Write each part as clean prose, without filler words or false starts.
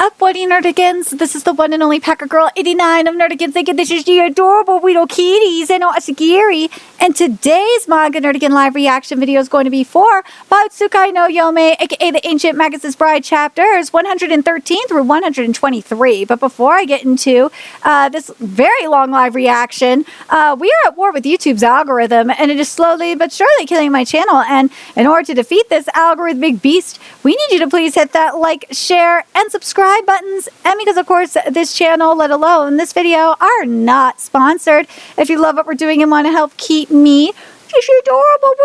up, Woody Nerdigans? This is the one and only Packer Girl 89 of Nerdigans thinking this is the adorable little kitties and Asagiri. And today's Manga Nerdigan live reaction video is going to be for Maotsukai no Yome, aka the Ancient Magus' Bride chapters 113 through 123. But before I get into this very long live reaction, we are at war with YouTube's algorithm, and it is slowly but surely killing my channel. And in order to defeat this algorithmic beast, we need you to please hit that like, share, and subscribe buttons. And because of course this channel, let alone this video, are not sponsored. If you love what we're doing and want to help keep me, this adorable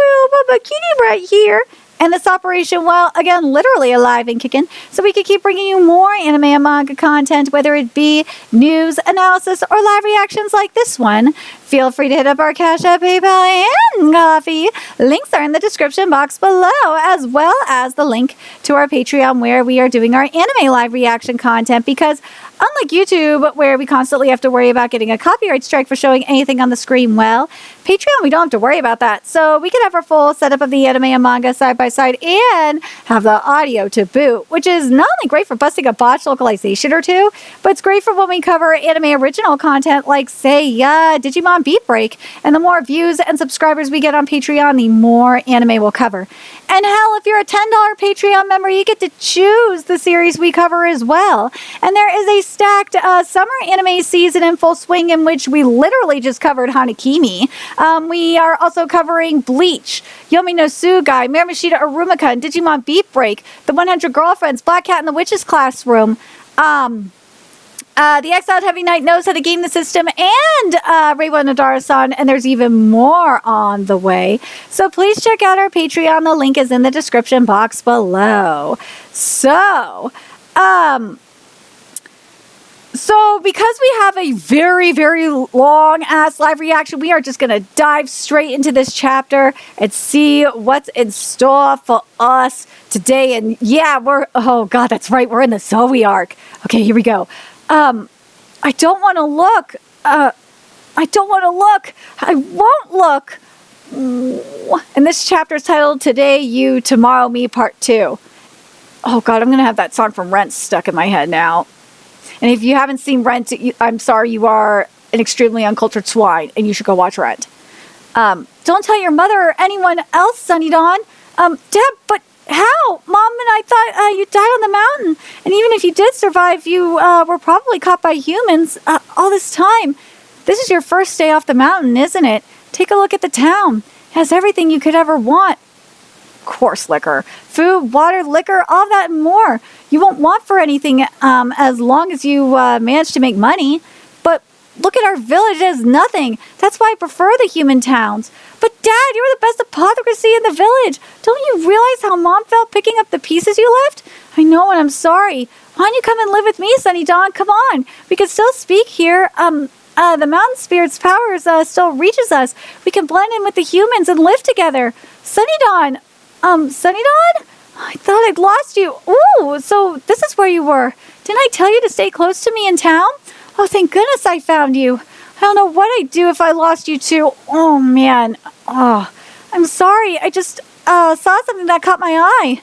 little kitty right here, and this operation, well, again, literally alive and kicking, so we can keep bringing you more anime and manga content, whether it be news, analysis, or live reactions like this one, feel free to hit up our Cash App, PayPal, and Coffee. Links are in the description box below, as well as the link to our Patreon, where we are doing our anime live reaction content, because unlike YouTube, where we constantly have to worry about getting a copyright strike for showing anything on the screen, well, Patreon, we don't have to worry about that. So we can have our full setup of the anime and manga side by side and have the audio to boot, which is not only great for busting a botched localization or two, but it's great for when we cover anime original content like, say, Digimon Beat Break. And the more views and subscribers we get on Patreon, the more anime we'll cover. And hell, if you're a $10 Patreon member, you get to choose the series we cover as well. And there is a stacked summer anime season in full swing, in which we literally just covered Hanakimi. We are also covering Bleach, Yomi no Sugai, Miramashita Arumaka, and Digimon Beat Break, The 100 Girlfriends, Black Cat in the Witch's Classroom, The Exiled Heavy Knight Knows How to Game the System, and Reiwa Nadara-san, and there's even more on the way. So please check out our Patreon. The link is in the description box below. So because we have a very, very long-ass live reaction, we are just going to dive straight into this chapter and see what's in store for us today. And yeah, oh god, that's right, we're in the Zoe arc. Okay, here we go. I don't want to look. I won't look. And this chapter is titled Today You, Tomorrow Me, Part 2. Oh god, I'm going to have that song from Rent stuck in my head now. And if you haven't seen Rent, I'm sorry, you are an extremely uncultured swine, and you should go watch Rent. Don't tell your mother or anyone else, Sunny Dawn. Deb, but how? Mom and I thought you died on the mountain. And even if you did survive, you were probably caught by humans all this time. This is your first day off the mountain, isn't it? Take a look at the town. It has everything you could ever want. Course liquor, food, water, liquor, all that and more. You won't want for anything as long as you manage to make money. But look at our village, it has nothing. That's why I prefer the human towns. But Dad, you're the best apothecary in the village. Don't you realize how Mom felt picking up the pieces you left? I know, and I'm sorry. Why don't you come and live with me, Sunny Dawn? Come on. We can still speak here. The mountain spirit's powers still reaches us. We can blend in with the humans and live together. Sunny Dawn. Sunny Dawn? I thought I'd lost you. Ooh, so this is where you were. Didn't I tell you to stay close to me in town? Oh, thank goodness I found you. I don't know what I'd do if I lost you too. Oh, man. Oh, I'm sorry. I just saw something that caught my eye.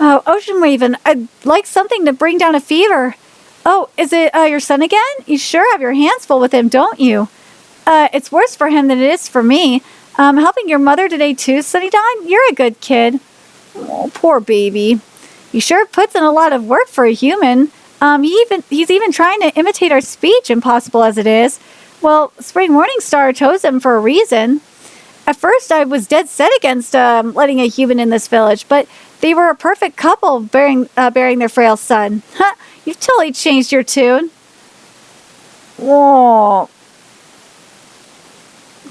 Oh, Ocean Raven, I'd like something to bring down a fever. Oh, is it your son again? You sure have your hands full with him, don't you? It's worse for him than it is for me. Helping your mother today too, Sunny Dawn? You're a good kid. Oh, poor baby. He sure puts in a lot of work for a human. He's even trying to imitate our speech, impossible as it is. Well, Spring Morningstar chose him for a reason. At first, I was dead set against letting a human in this village, but they were a perfect couple bearing their frail son. Huh, you've totally changed your tune. Whoa.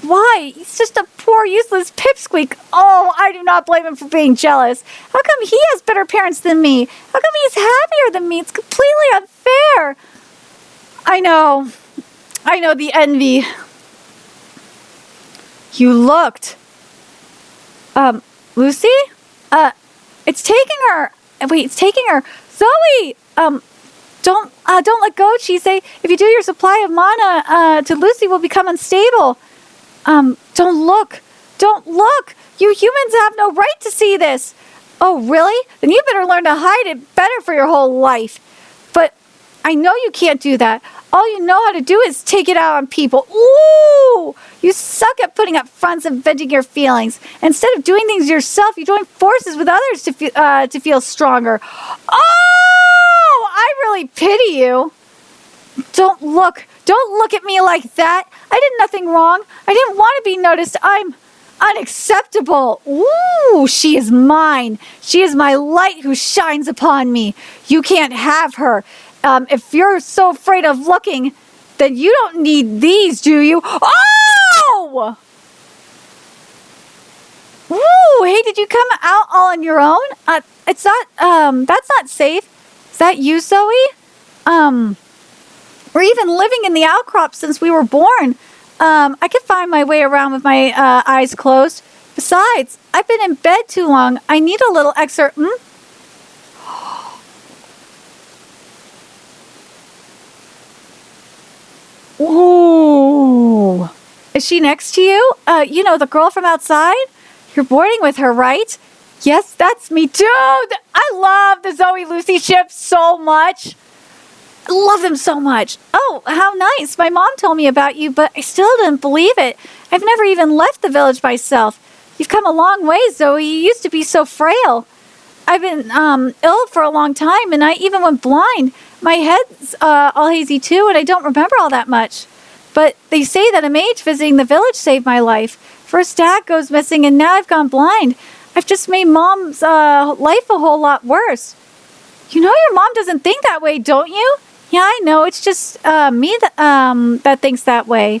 Why? He's just a poor, useless pipsqueak. Oh, I do not blame him for being jealous. How come he has better parents than me? How come he's happier than me? It's completely unfair. I know, the envy. You looked. Lucy? It's taking her. Wait, it's taking her. Zoe! Don't let go, Chisei. If you do, your supply of mana to Lucy will become unstable. Don't look. Don't look. You humans have no right to see this. Oh, really? Then you better learn to hide it better for your whole life. But I know you can't do that. All you know how to do is take it out on people. Ooh! You suck at putting up fronts and venting your feelings. Instead of doing things yourself, you join forces with others to feel stronger. Oh! I really pity you. Don't look at me like that. I did nothing wrong. I didn't want to be noticed. I'm unacceptable. Ooh, she is mine. She is my light who shines upon me. You can't have her. If you're so afraid of looking, then you don't need these, do you? Oh! Ooh, hey, did you come out all on your own? It's not, that's not safe. Is that you, Zoe? We're even living in the outcrop since we were born. I could find my way around with my eyes closed. Besides, I've been in bed too long. I need a little extra... Ooh. Is she next to you? You know, the girl from outside? You're boarding with her, right? Yes, that's me. Dude, I love the Zoe-Lucy ship so much. I love them so much. Oh, how nice. My mom told me about you, but I still didn't believe it. I've never even left the village myself. You've come a long way, Zoe. You used to be so frail. I've been ill for a long time, and I even went blind. My head's all hazy too, and I don't remember all that much. But they say that a mage visiting the village saved my life. First dad goes missing, and now I've gone blind. I've just made Mom's life a whole lot worse. You know your mom doesn't think that way, don't you? Yeah, I know. It's just me that thinks that way.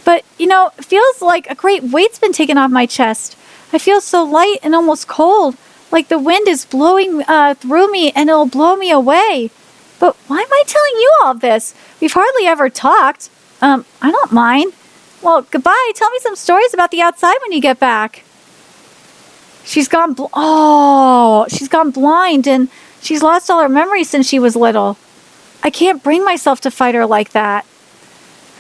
But, you know, it feels like a great weight's been taken off my chest. I feel so light and almost cold, like the wind is blowing through me and it'll blow me away. But why am I telling you all this? We've hardly ever talked. I don't mind. Well, goodbye. Tell me some stories about the outside when you get back. She's gone blind and she's lost all her memories since she was little. I can't bring myself to fight her like that.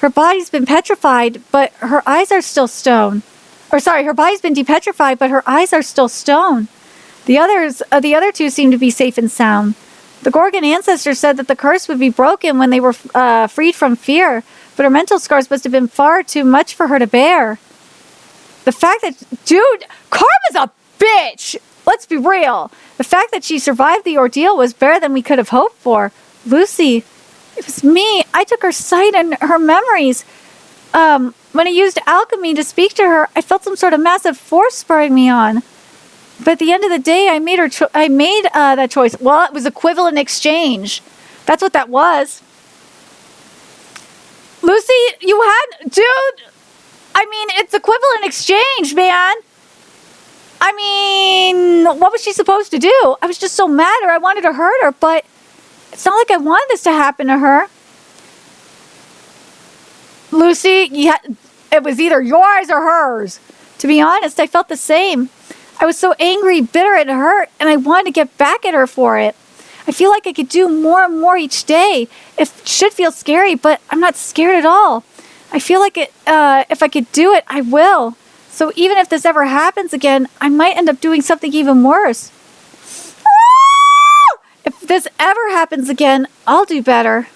Her body's been petrified, but her eyes are still stone. Her body's been depetrified, but her eyes are still stone. The other two seem to be safe and sound. The Gorgon ancestor said that the curse would be broken when they were freed from fear, but her mental scars must have been far too much for her to bear. The fact that... Dude, Karma's a bitch! Let's be real. The fact that she survived the ordeal was better than we could have hoped for. Lucy, it was me. I took her sight and her memories. When I used alchemy to speak to her, I felt some sort of massive force spurring me on. But at the end of the day, I made that choice. Well, it was equivalent exchange. That's what that was. Lucy, dude, I mean, it's equivalent exchange, man. I mean, what was she supposed to do? I was just so mad at her. I wanted to hurt her, but it's not like I wanted this to happen to her. Lucy, it was either yours or hers. To be honest, I felt the same. I was so angry, bitter, and hurt, and I wanted to get back at her for it. I feel like I could do more and more each day. It should feel scary, but I'm not scared at all. I feel like if I could do it, I will. So even if this ever happens again, I might end up doing something even worse. If this ever happens again, I'll do better.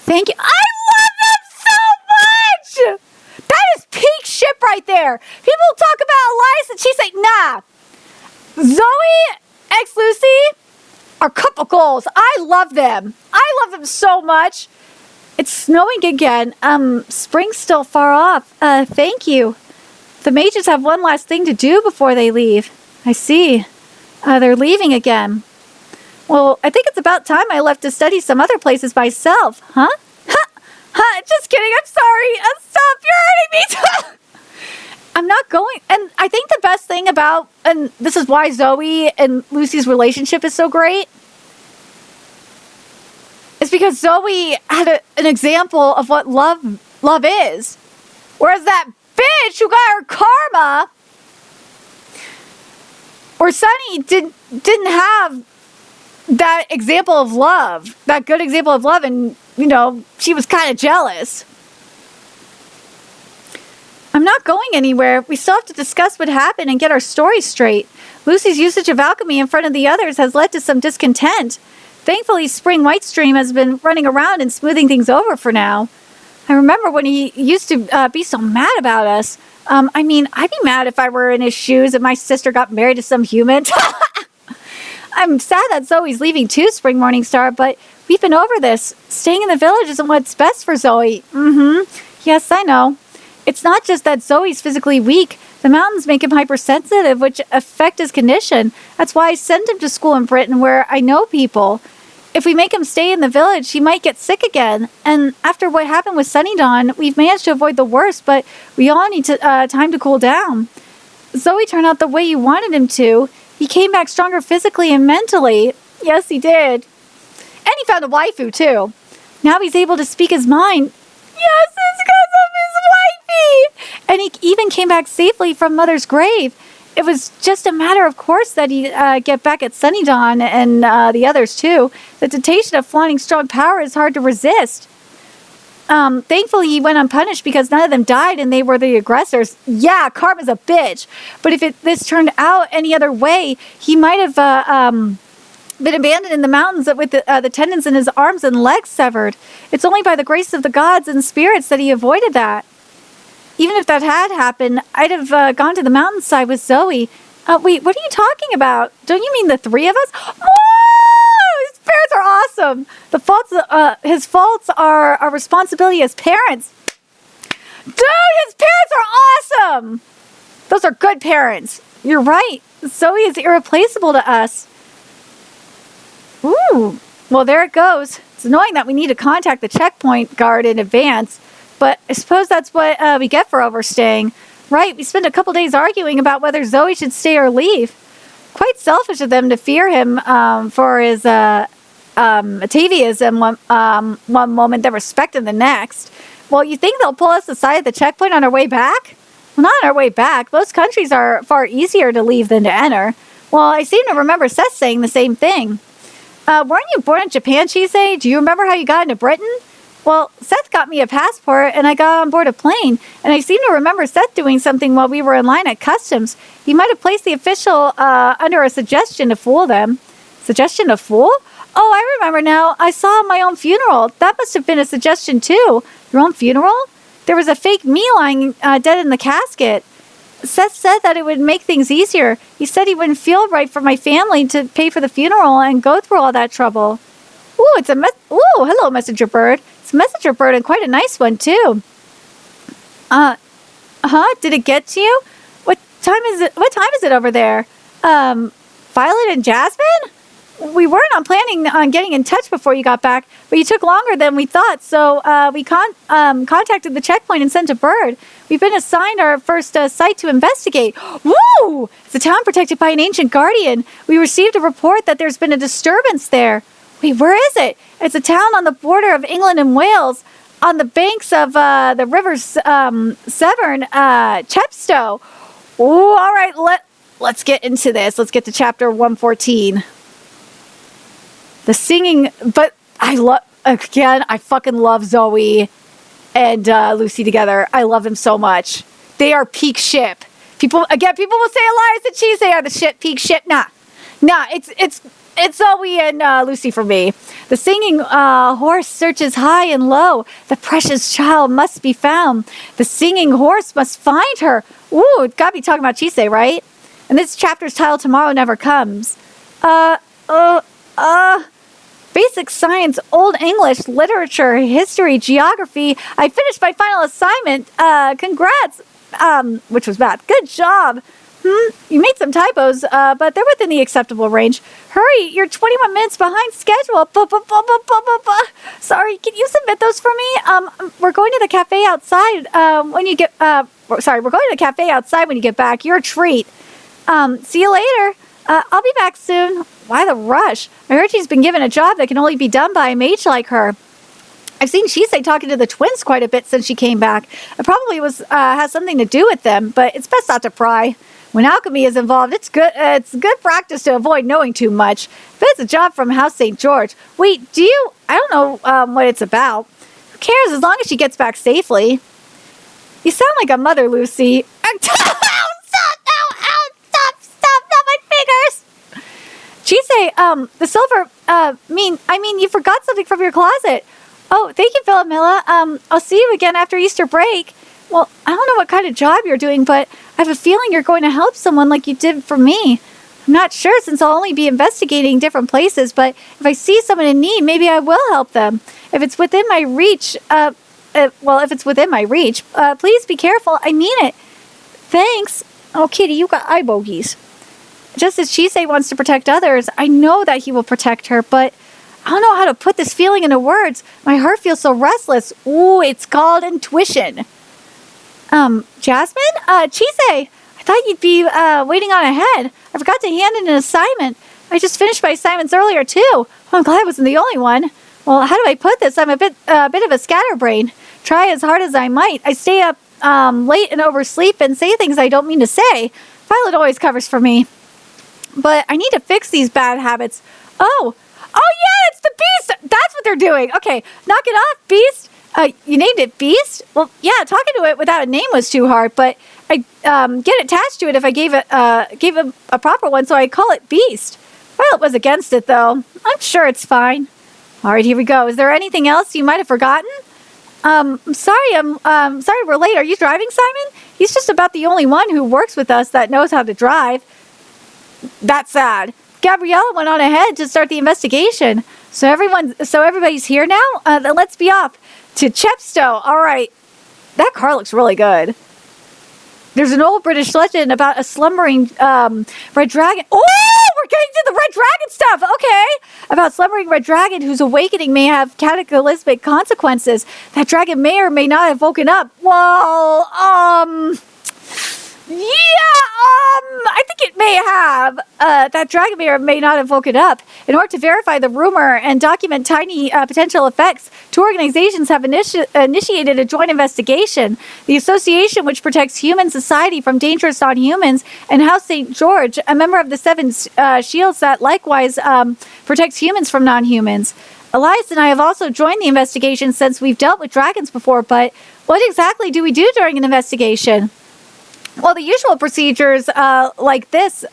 Thank you. I love that so much! That is peak ship right there. People talk about Elias and she's like, nah. Zoe x Lucy are couple goals. I love them. I love them so much. It's snowing again. Spring's still far off. Thank you. The mages have one last thing to do before they leave. I see. They're leaving again. Well, I think it's about time I left to study some other places myself. Huh? Just kidding. I'm sorry. Stop. You're hurting me. I'm not going. And I think the best thing about, and this is why Zoe and Lucy's relationship is so great, is because Zoe had an example of what love is. Whereas that bitch who got her karma, or Sunny didn't have that example of love, that good example of love, and, you know, she was kind of jealous. I'm not going anywhere. We still have to discuss what happened and get our story straight. Lucy's usage of alchemy in front of the others has led to some discontent. Thankfully, Spring Whitestream has been running around and smoothing things over for now. I remember when he used to be so mad about us. I mean, I'd be mad if I were in his shoes and my sister got married to some human. I'm sad that Zoe's leaving too, Spring Morningstar, but we've been over this. Staying in the village isn't what's best for Zoe. Yes, I know. It's not just that Zoe's physically weak. The mountains make him hypersensitive, which affect his condition. That's why I sent him to school in Britain, where I know people. If we make him stay in the village, he might get sick again. And after what happened with Sunny Dawn, we've managed to avoid the worst, but we all need time to cool down. Zoe turned out the way you wanted him to. He came back stronger physically and mentally. Yes, he did. And he found a waifu, too. Now he's able to speak his mind. Yes, it's because of his wifey! And he even came back safely from Mother's grave. It was just a matter of course that he'd get back at Sunny Dawn and the others, too. The temptation of flaunting strong power is hard to resist. Thankfully, he went unpunished because none of them died and they were the aggressors. Yeah, karma's a bitch. But if this turned out any other way, he might have been abandoned in the mountains with the tendons in his arms and legs severed. It's only by the grace of the gods and spirits that he avoided that. Even if that had happened, I'd have gone to the mountainside with Zoe. Wait, what are you talking about? Don't you mean the three of us? Oh, his parents are awesome. His faults are our responsibility as parents. Dude, his parents are awesome. Those are good parents. You're right. Zoe is irreplaceable to us. Ooh, well, there it goes. It's annoying that we need to contact the checkpoint guard in advance, but I suppose that's what we get for overstaying. Right, we spent a couple days arguing about whether Zoe should stay or leave. Quite selfish of them to fear him for his atavism one moment, then respect him the next. Well, you think they'll pull us aside at the checkpoint on our way back? Well, not on our way back. Most countries are far easier to leave than to enter. Well, I seem to remember Seth saying the same thing. Weren't you born in Japan, Chise? Do you remember how you got into Britain? Well, Seth got me a passport and I got on board a plane, and I seem to remember Seth doing something while we were in line at customs. He might have placed the official under a suggestion to fool them. Suggestion to fool? Oh, I remember now. I saw my own funeral. That must have been a suggestion too. Your own funeral? There was a fake me lying dead in the casket. Seth said that it would make things easier. He said he wouldn't feel right for my family to pay for the funeral and go through all that trouble. Ooh, hello, messenger bird. It's a messenger bird and quite a nice one, too. Did it get to you? What time is it over there? Violet and Jasmine? We weren't planning on getting in touch before you got back, but you took longer than we thought, so we contacted the checkpoint and sent a bird. We've been assigned our first site to investigate. Woo! It's a town protected by an ancient guardian. We received a report that there's been a disturbance there. Wait, where is it? It's a town on the border of England and Wales, on the banks of the rivers Severn, Chepstow. Ooh, all right, let's get into this. Let's get to chapter 114. The singing, but I fucking love Zoe and Lucy together. I love them so much. They are peak ship. People will say Elias and Chise are the shit peak ship. Nah, it's Zoe and Lucy for me. The singing horse searches high and low. The precious child must be found. The singing horse must find her. Ooh, it's gotta be talking about Chise, right? And this chapter's title, Tomorrow Never Comes. Basic science, Old English, literature, history, geography. I finished my final assignment. Congrats. Which was bad. Good job. You made some typos, but they're within the acceptable range. Hurry, you're 21 minutes behind schedule. Sorry, can you submit those for me? We're going to the cafe outside when you get... we're going to the cafe outside when you get back. You're a treat. See you later. I'll be back soon. Why the rush? I heard she's been given a job that can only be done by a mage like her. I've seen Chise talking to the twins quite a bit since she came back. It probably has something to do with them, but it's best not to pry. When alchemy is involved, it's good practice to avoid knowing too much. But it's a job from House St. George. Wait, I don't know what it's about. Who cares as long as she gets back safely? You sound like a mother, Lucy. Stop, not my fingers. Chise, the silver, you forgot something from your closet. Oh, thank you, Philomela. I'll see you again after Easter break. Well, I don't know what kind of job you're doing, but I have a feeling you're going to help someone like you did for me. I'm not sure since I'll only be investigating different places, but if I see someone in need, maybe I will help them. If it's within my reach, please be careful. I mean it. Thanks. Oh, Kitty, you got eye bogeys. Just as Chise wants to protect others, I know that he will protect her, but I don't know how to put this feeling into words. My heart feels so restless. Ooh, it's called intuition. Jasmine? Chise, I thought you'd be waiting on ahead. I forgot to hand in an assignment. I just finished my assignments earlier, too. Oh, I'm glad I wasn't the only one. Well, how do I put this? I'm a bit of a scatterbrain. Try as hard as I might. I stay up late and oversleep and say things I don't mean to say. Violet always covers for me. But I need to fix these bad habits. Oh yeah, it's the Beast. That's what they're doing. Okay, knock it off, Beast. You named it Beast? Well, yeah, talking to it without a name was too hard, but I get attached to it if I gave it a proper one, so I call it Beast. Violet was against it, though. I'm sure it's fine. All right, here we go. Is there anything else you might have forgotten? I'm sorry we're late. Are you driving, Simon? He's just about the only one who works with us that knows how to drive. That's sad. Gabriella went on ahead to start the investigation. So everybody's here now? Then let's be off to Chepstow. All right. That car looks really good. There's an old British legend about a slumbering red dragon. Oh, we're getting to the red dragon stuff. Okay. About slumbering red dragon whose awakening may have cataclysmic consequences. That dragon may or may not have woken up. Well, I think it may have. That dragon may or may not have woken up. In order to verify the rumor and document tiny potential effects, two organizations have initiated a joint investigation. The Association, which protects human society from dangerous non-humans, and House St. George, a member of the Seven Shields that likewise protects humans from non-humans. Elias and I have also joined the investigation since we've dealt with dragons before, but what exactly do we do during an investigation? Well, the usual procedures like this.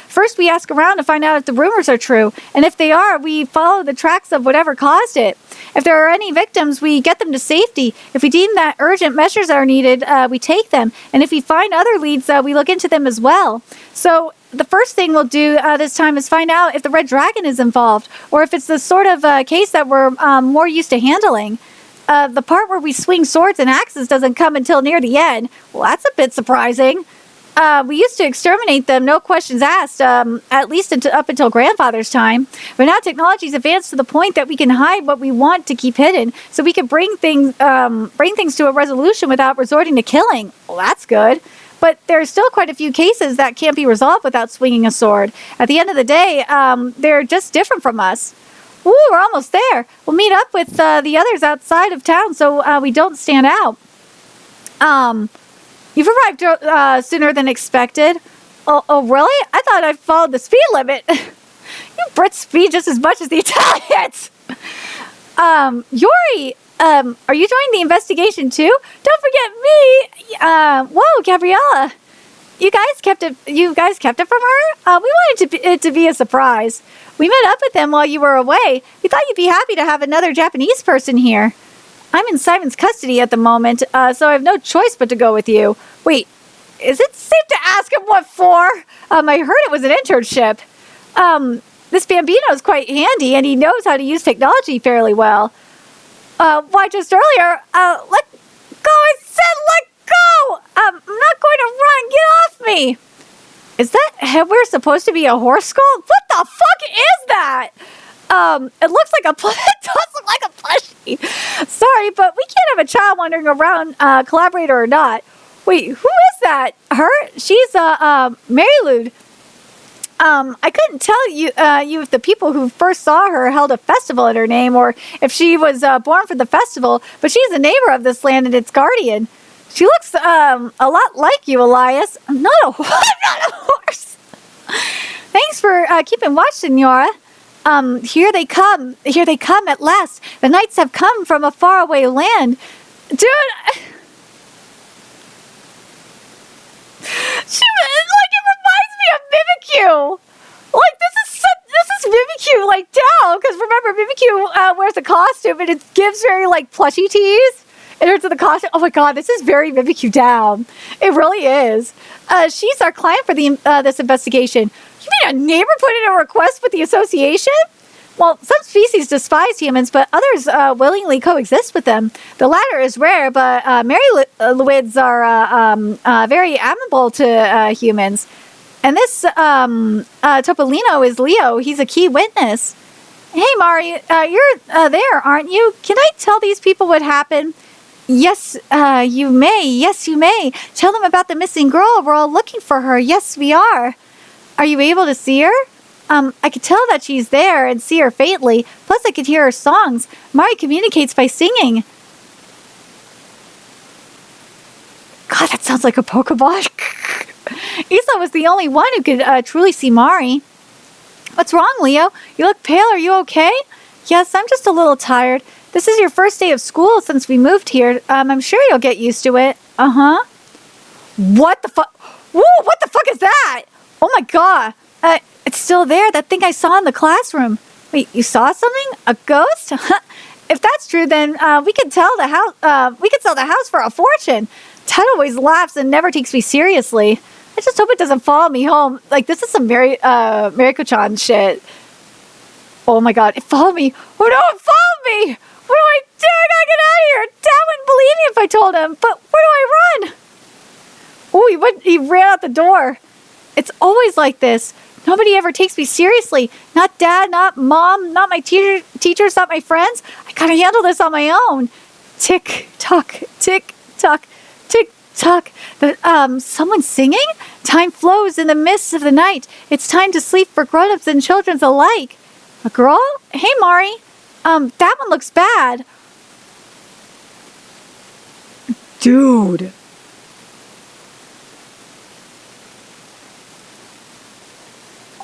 First, we ask around to find out if the rumors are true. And if they are, we follow the tracks of whatever caused it. If there are any victims, we get them to safety. If we deem that urgent measures are needed, we take them. And if we find other leads, we look into them as well. So the first thing we'll do this time is find out if the Red Dragon is involved, or if it's the sort of case that we're more used to handling. The part where we swing swords and axes doesn't come until near the end. Well, that's a bit surprising. We used to exterminate them, no questions asked, at least up until grandfather's time. But now technology's advanced to the point that we can hide what we want to keep hidden, so we can bring things to a resolution without resorting to killing. Well, that's good. But there are still quite a few cases that can't be resolved without swinging a sword. At the end of the day, they're just different from us. Ooh, we're almost there. We'll meet up with the others outside of town so we don't stand out. You've arrived sooner than expected. Oh, really? I thought I followed the speed limit. You Brits speed just as much as the Italians. Yuri, are you joining the investigation too? Don't forget me. Whoa, Gabriella. You guys kept it from her? We wanted it to be a surprise. We met up with them while you were away. We thought you'd be happy to have another Japanese person here. I'm in Simon's custody at the moment, so I have no choice but to go with you. Wait, is it safe to ask him what for? I heard it was an internship. This Bambino is quite handy, and he knows how to use technology fairly well. Why, just earlier, let go, I said let go! I'm not going to run, get off me! Is that headwear supposed to be a horse skull? What the fuck is that? It looks like it does look like a plushie. Sorry, but we can't have a child wandering around, collaborator or not. Wait, who is that? Her? She's, Marylude. I couldn't tell you if the people who first saw her held a festival in her name or if she was born for the festival, but she's a neighbor of this land and its guardian. She looks a lot like you, Elias. I'm not a horse. Thanks for keeping watch, Senora. Here they come at last. The knights have come from a faraway land. Dude, it reminds me of Mimikyu. Like, this is Mimikyu, like, down. Because remember, Mimikyu wears a costume, and it gives very, like, plushy tease in terms of the costume. Oh, my God, this is very Mimikyu down. It really is. She's our client for this investigation. You mean a neighbor put in a request with the association? Well, some species despise humans, but others willingly coexist with them. The latter is rare, but Mariluids are very amenable to humans. And this Topolino is Leo. He's a key witness. Hey, Mari, you're there, aren't you? Can I tell these people what happened? Yes, you may. Yes, you may. Tell them about the missing girl. We're all looking for her. Yes, we are. Are you able to see her? I could tell that she's there and see her faintly. Plus, I could hear her songs. Mari communicates by singing. God, that sounds like a Pokemon. Isa was the only one who could truly see Mari. What's wrong, Leo? You look pale. Are you okay? Yes, I'm just a little tired. This is your first day of school since we moved here. I'm sure you'll get used to it. Uh-huh. What the fuck? Woo, what the fuck is that? Oh my God. It's still there. That thing I saw in the classroom. Wait, you saw something? A ghost? If that's true, then we could sell the house for a fortune. Ted always laughs and never takes me seriously. I just hope it doesn't follow me home. Like, this is some Mariko-chan shit. Oh my God, it followed me. Oh no, it followed me! What do I do? I gotta get out of here! Dad wouldn't believe me if I told him. But where do I run? Oh, he ran out the door. It's always like this. Nobody ever takes me seriously. Not Dad, not Mom, not my teachers, not my friends. I gotta handle this on my own. Tick tock, tick tock, tick tock. Someone singing? Time flows in the mists of the night. It's time to sleep for grown-ups and children alike. A girl? Hey, Mari. That one looks bad. Dude.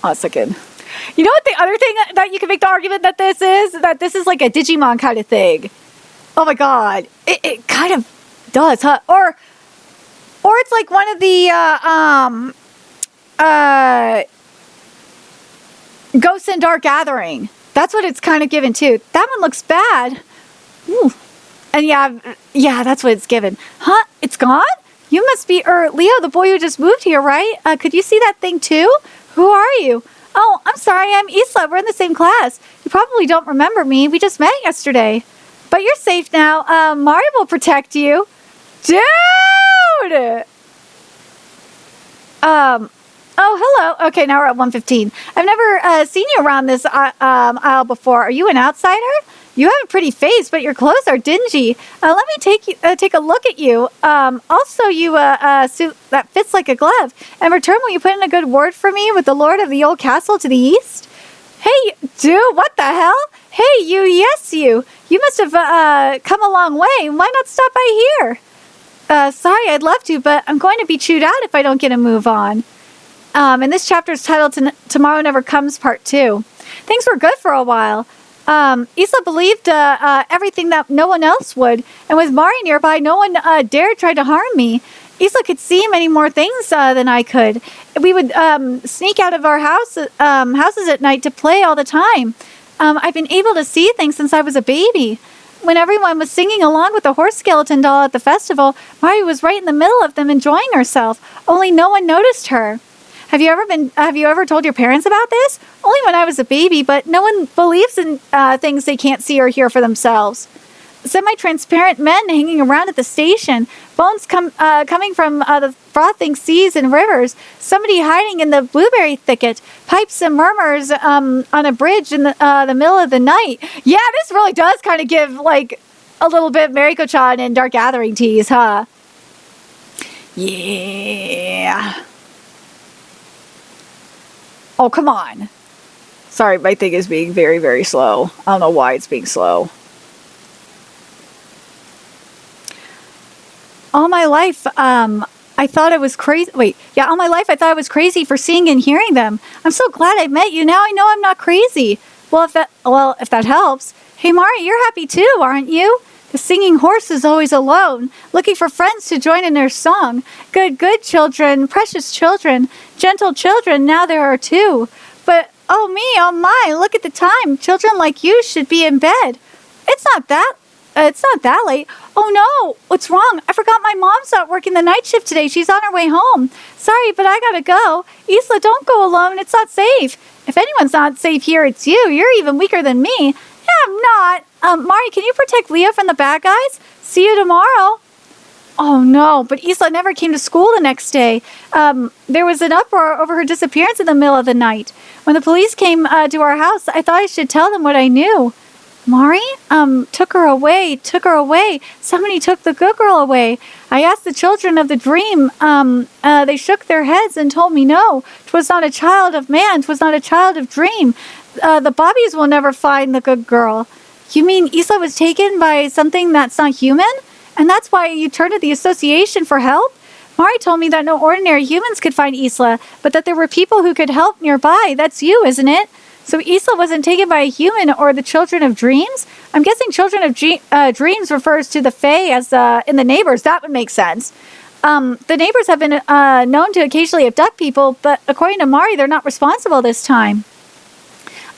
A second. You know what the other thing that you can make the argument that this is? That this is like a Digimon kind of thing. Oh my God. It kind of does, huh? Or it's like one of the Ghosts in Dark Gathering. That's what it's kind of given too. That one looks bad. Ooh. And yeah, that's what it's given. Huh? It's gone? You must be Leo, the boy who just moved here, right? Could you see that thing too? Who are you? Oh, I'm sorry, I'm Isla. We're in the same class. You probably don't remember me. We just met yesterday. But you're safe now. Mari will protect you. Dude! Oh, hello. Okay, now we're at 115. I've never seen you around this aisle before. Are you an outsider? You have a pretty face, but your clothes are dingy. Let me take a look at you. Also, you suit that fits like a glove. In return, will you put in a good word for me with the lord of the old castle to the east? Hey, dude, what the hell? Hey, you, yes, you. You must have come a long way. Why not stop by here? Sorry, I'd love to, but I'm going to be chewed out if I don't get a move on. And this chapter is titled Tomorrow Never Comes Part 2. Things were good for a while. Isla believed everything that no one else would, and with Mari nearby, no one dared try to harm me. Isla could see many more things than I could. We would sneak out of our houses at night to play all the time. I've been able to see things since I was a baby. When everyone was singing along with the horse skeleton doll at the festival, Mari was right in the middle of them enjoying herself, only no one noticed her. Have you ever told your parents about this? Only when I was a baby, but no one believes in things they can't see or hear for themselves. Semi-transparent men hanging around at the station, bones coming from the frothing seas and rivers, somebody hiding in the blueberry thicket, pipes and murmurs on a bridge in the middle of the night. Yeah, this really does kind of give like a little bit of Mariko-chan and Dark Gathering tease, huh? Yeah. Oh, come on. Sorry, my thing is being very, very slow. I don't know why it's being slow. All my life, I thought I was crazy. All my life I thought I was crazy for seeing and hearing them. I'm so glad I met you. Now I know I'm not crazy. Well, if that helps. Hey, Mari, you're happy too, aren't you? The singing horse is always alone, looking for friends to join in their song. Good children, precious children, gentle children, now there are two. But Oh me, oh my, look at the time. Children like you should be in bed. It's not that late. Oh no, what's wrong? I forgot my mom's not working the night shift today. She's on her way home. Sorry, but I gotta go. Isla, don't go alone. It's not safe. If anyone's not safe here, it's you. You're even weaker than me. Yeah, I'm not. Mari, can you protect Leo from the bad guys? See you tomorrow. Oh no, but Isla never came to school the next day. There was an uproar over her disappearance in the middle of the night. When the police came to our house, I thought I should tell them what I knew. Mari? Took her away. Somebody took the good girl away. I asked the children of the dream. They shook their heads and told me no. 'Twas not a child of man. 'Twas not a child of dream. The Bobbies will never find the good girl. You mean Isla was taken by something that's not human? And that's why you turned to the association for help? Mari told me that no ordinary humans could find Isla, but that there were people who could help nearby. That's you, isn't it? So Isla wasn't taken by a human or the children of dreams? I'm guessing children of dreams refers to the Fae as in the neighbors. That would make sense. The neighbors have been known to occasionally abduct people, but according to Mari, they're not responsible this time.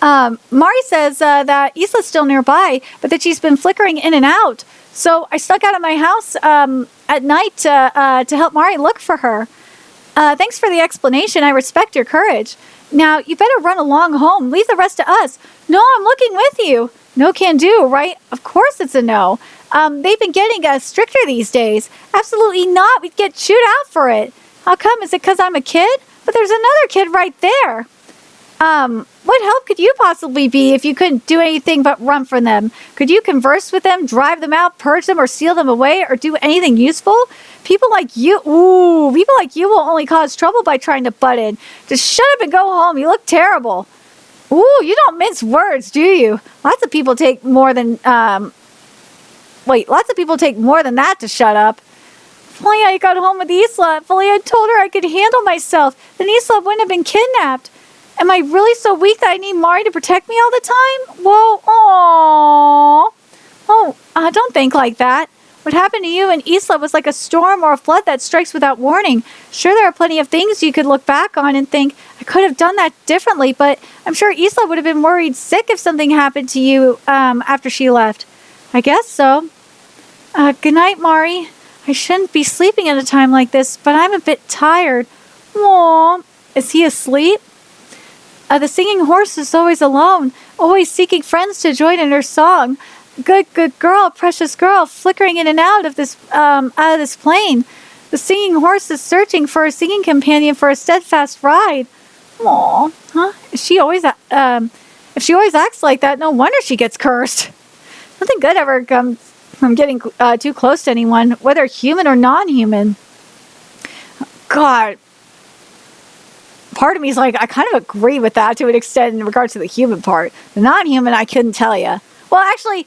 Mari says that Isla's still nearby, but that she's been flickering in and out. So I snuck out of my house at night to help Mari look for her. Thanks for the explanation. I respect your courage. Now, you better run along home. Leave the rest to us. No, I'm looking with you. No can do, right? Of course it's a no. They've been getting stricter these days. Absolutely not. We'd get chewed out for it. How come? Is it because I'm a kid? But there's another kid right there. What help could you possibly be if you couldn't do anything but run from them? Could you converse with them, drive them out, purge them, or seal them away, or do anything useful? People like you will only cause trouble by trying to butt in. Just shut up and go home. You look terrible. Ooh, you don't mince words, do you? Lots of people take more than that to shut up. If only I got home with Isla. If only I told her I could handle myself, then Isla wouldn't have been kidnapped. Am I really so weak that I need Mari to protect me all the time? Well, don't think like that. What happened to you and Isla was like a storm or a flood that strikes without warning. Sure, there are plenty of things you could look back on and think, I could have done that differently, but I'm sure Isla would have been worried sick if something happened to you after she left. I guess so. Good night, Mari. I shouldn't be sleeping at a time like this, but I'm a bit tired. Aww. Is he asleep? The singing horse is always alone, always seeking friends to join in her song. Good girl, precious girl, flickering in and out of this plane. The singing horse is searching for a singing companion for a steadfast ride. Aww, huh? If she always acts like that, no wonder she gets cursed. Nothing good ever comes from getting too close to anyone, whether human or non-human. God. Part of me is like, I kind of agree with that to an extent in regards to the human part. The non-human, I couldn't tell you. Well, actually,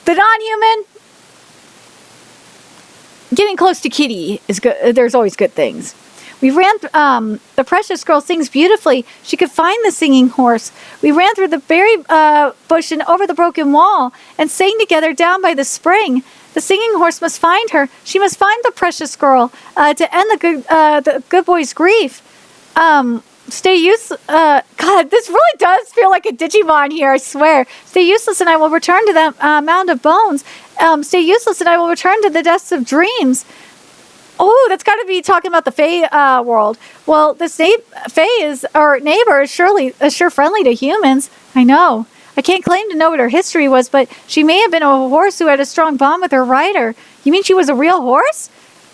the non-human, getting close to Kitty is good. There's always good things. We ran, the precious girl sings beautifully. She could find the singing horse. We ran through the berry bush and over the broken wall and sang together down by the spring. The singing horse must find her. She must find the precious girl to end the good boy's grief. Stay useless. God, this really does feel like a Digimon here, I swear. Stay useless and I will return to that mound of bones. Stay useless and I will return to the depths of dreams. Oh, that's got to be talking about the Fae world. Well, this neighbor is sure friendly to humans. I know. I can't claim to know what her history was, but she may have been a horse who had a strong bond with her rider. You mean she was a real horse?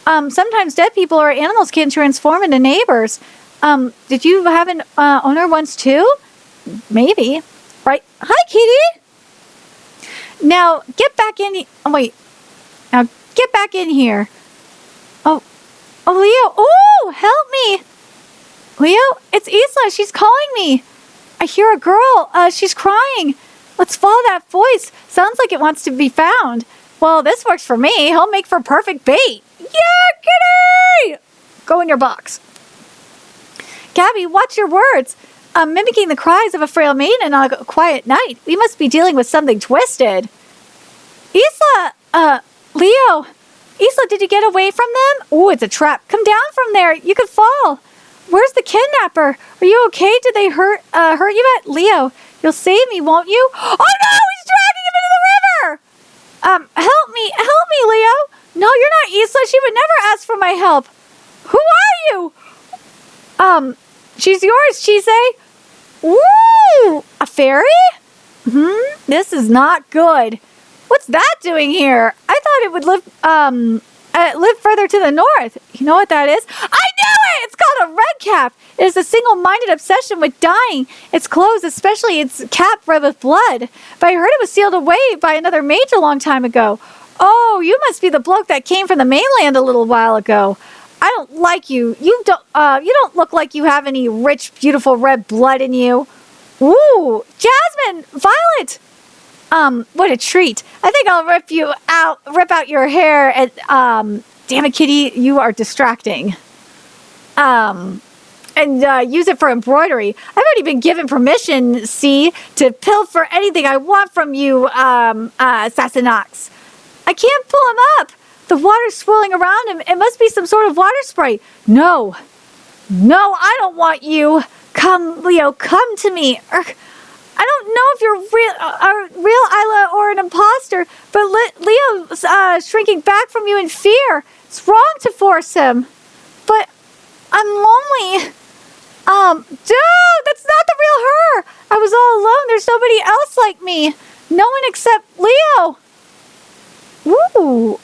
Sometimes dead people or animals can transform into neighbors. Did you have an owner once too? Maybe. Right. Hi, Kitty. Now, get back in. Now, get back in here. Oh, Leo. Oh, help me. Leo, it's Isla. She's calling me. I hear a girl. She's crying. Let's follow that voice. Sounds like it wants to be found. Well, this works for me. He'll make for perfect bait. Yeah, Kitty! Go in your box. Gabby, watch your words. Mimicking the cries of a frail maiden on a quiet night. We must be dealing with something twisted. Leo. Isla, did you get away from them? Oh, it's a trap. Come down from there. You could fall. Where's the kidnapper? Are you okay? Did they hurt you at Leo? You'll save me, won't you? Oh no, he's dragging him into the river! Help me, Leo. No, you're not Isla. She would never ask for my help. Who are you? She's yours, Chise. Ooh, a fairy? This is not good. What's that doing here? I thought it would live further to the north. You know what that is? I knew it! It's called a red cap. It is a single-minded obsession with dying. Its clothes, especially its cap, red with blood. But I heard it was sealed away by another mage a long time ago. Oh, you must be the bloke that came from the mainland a little while ago. I don't like you. You don't look like you have any rich, beautiful red blood in you. Ooh, Jasmine, Violet. What a treat. I think I'll rip out your hair and, damn it, Kitty, you are distracting. And use it for embroidery. I've already been given permission, see, to pilfer anything I want from you, Sassenach. I can't pull him up. The water's swirling around him. It must be some sort of water sprite. No, I don't want you. Come, Leo, come to me. I don't know if you're real Isla or an imposter, but Leo's shrinking back from you in fear. It's wrong to force him. But I'm lonely. Dude, that's not the real her. I was all alone. There's nobody else like me. No one except Leo. Ooh.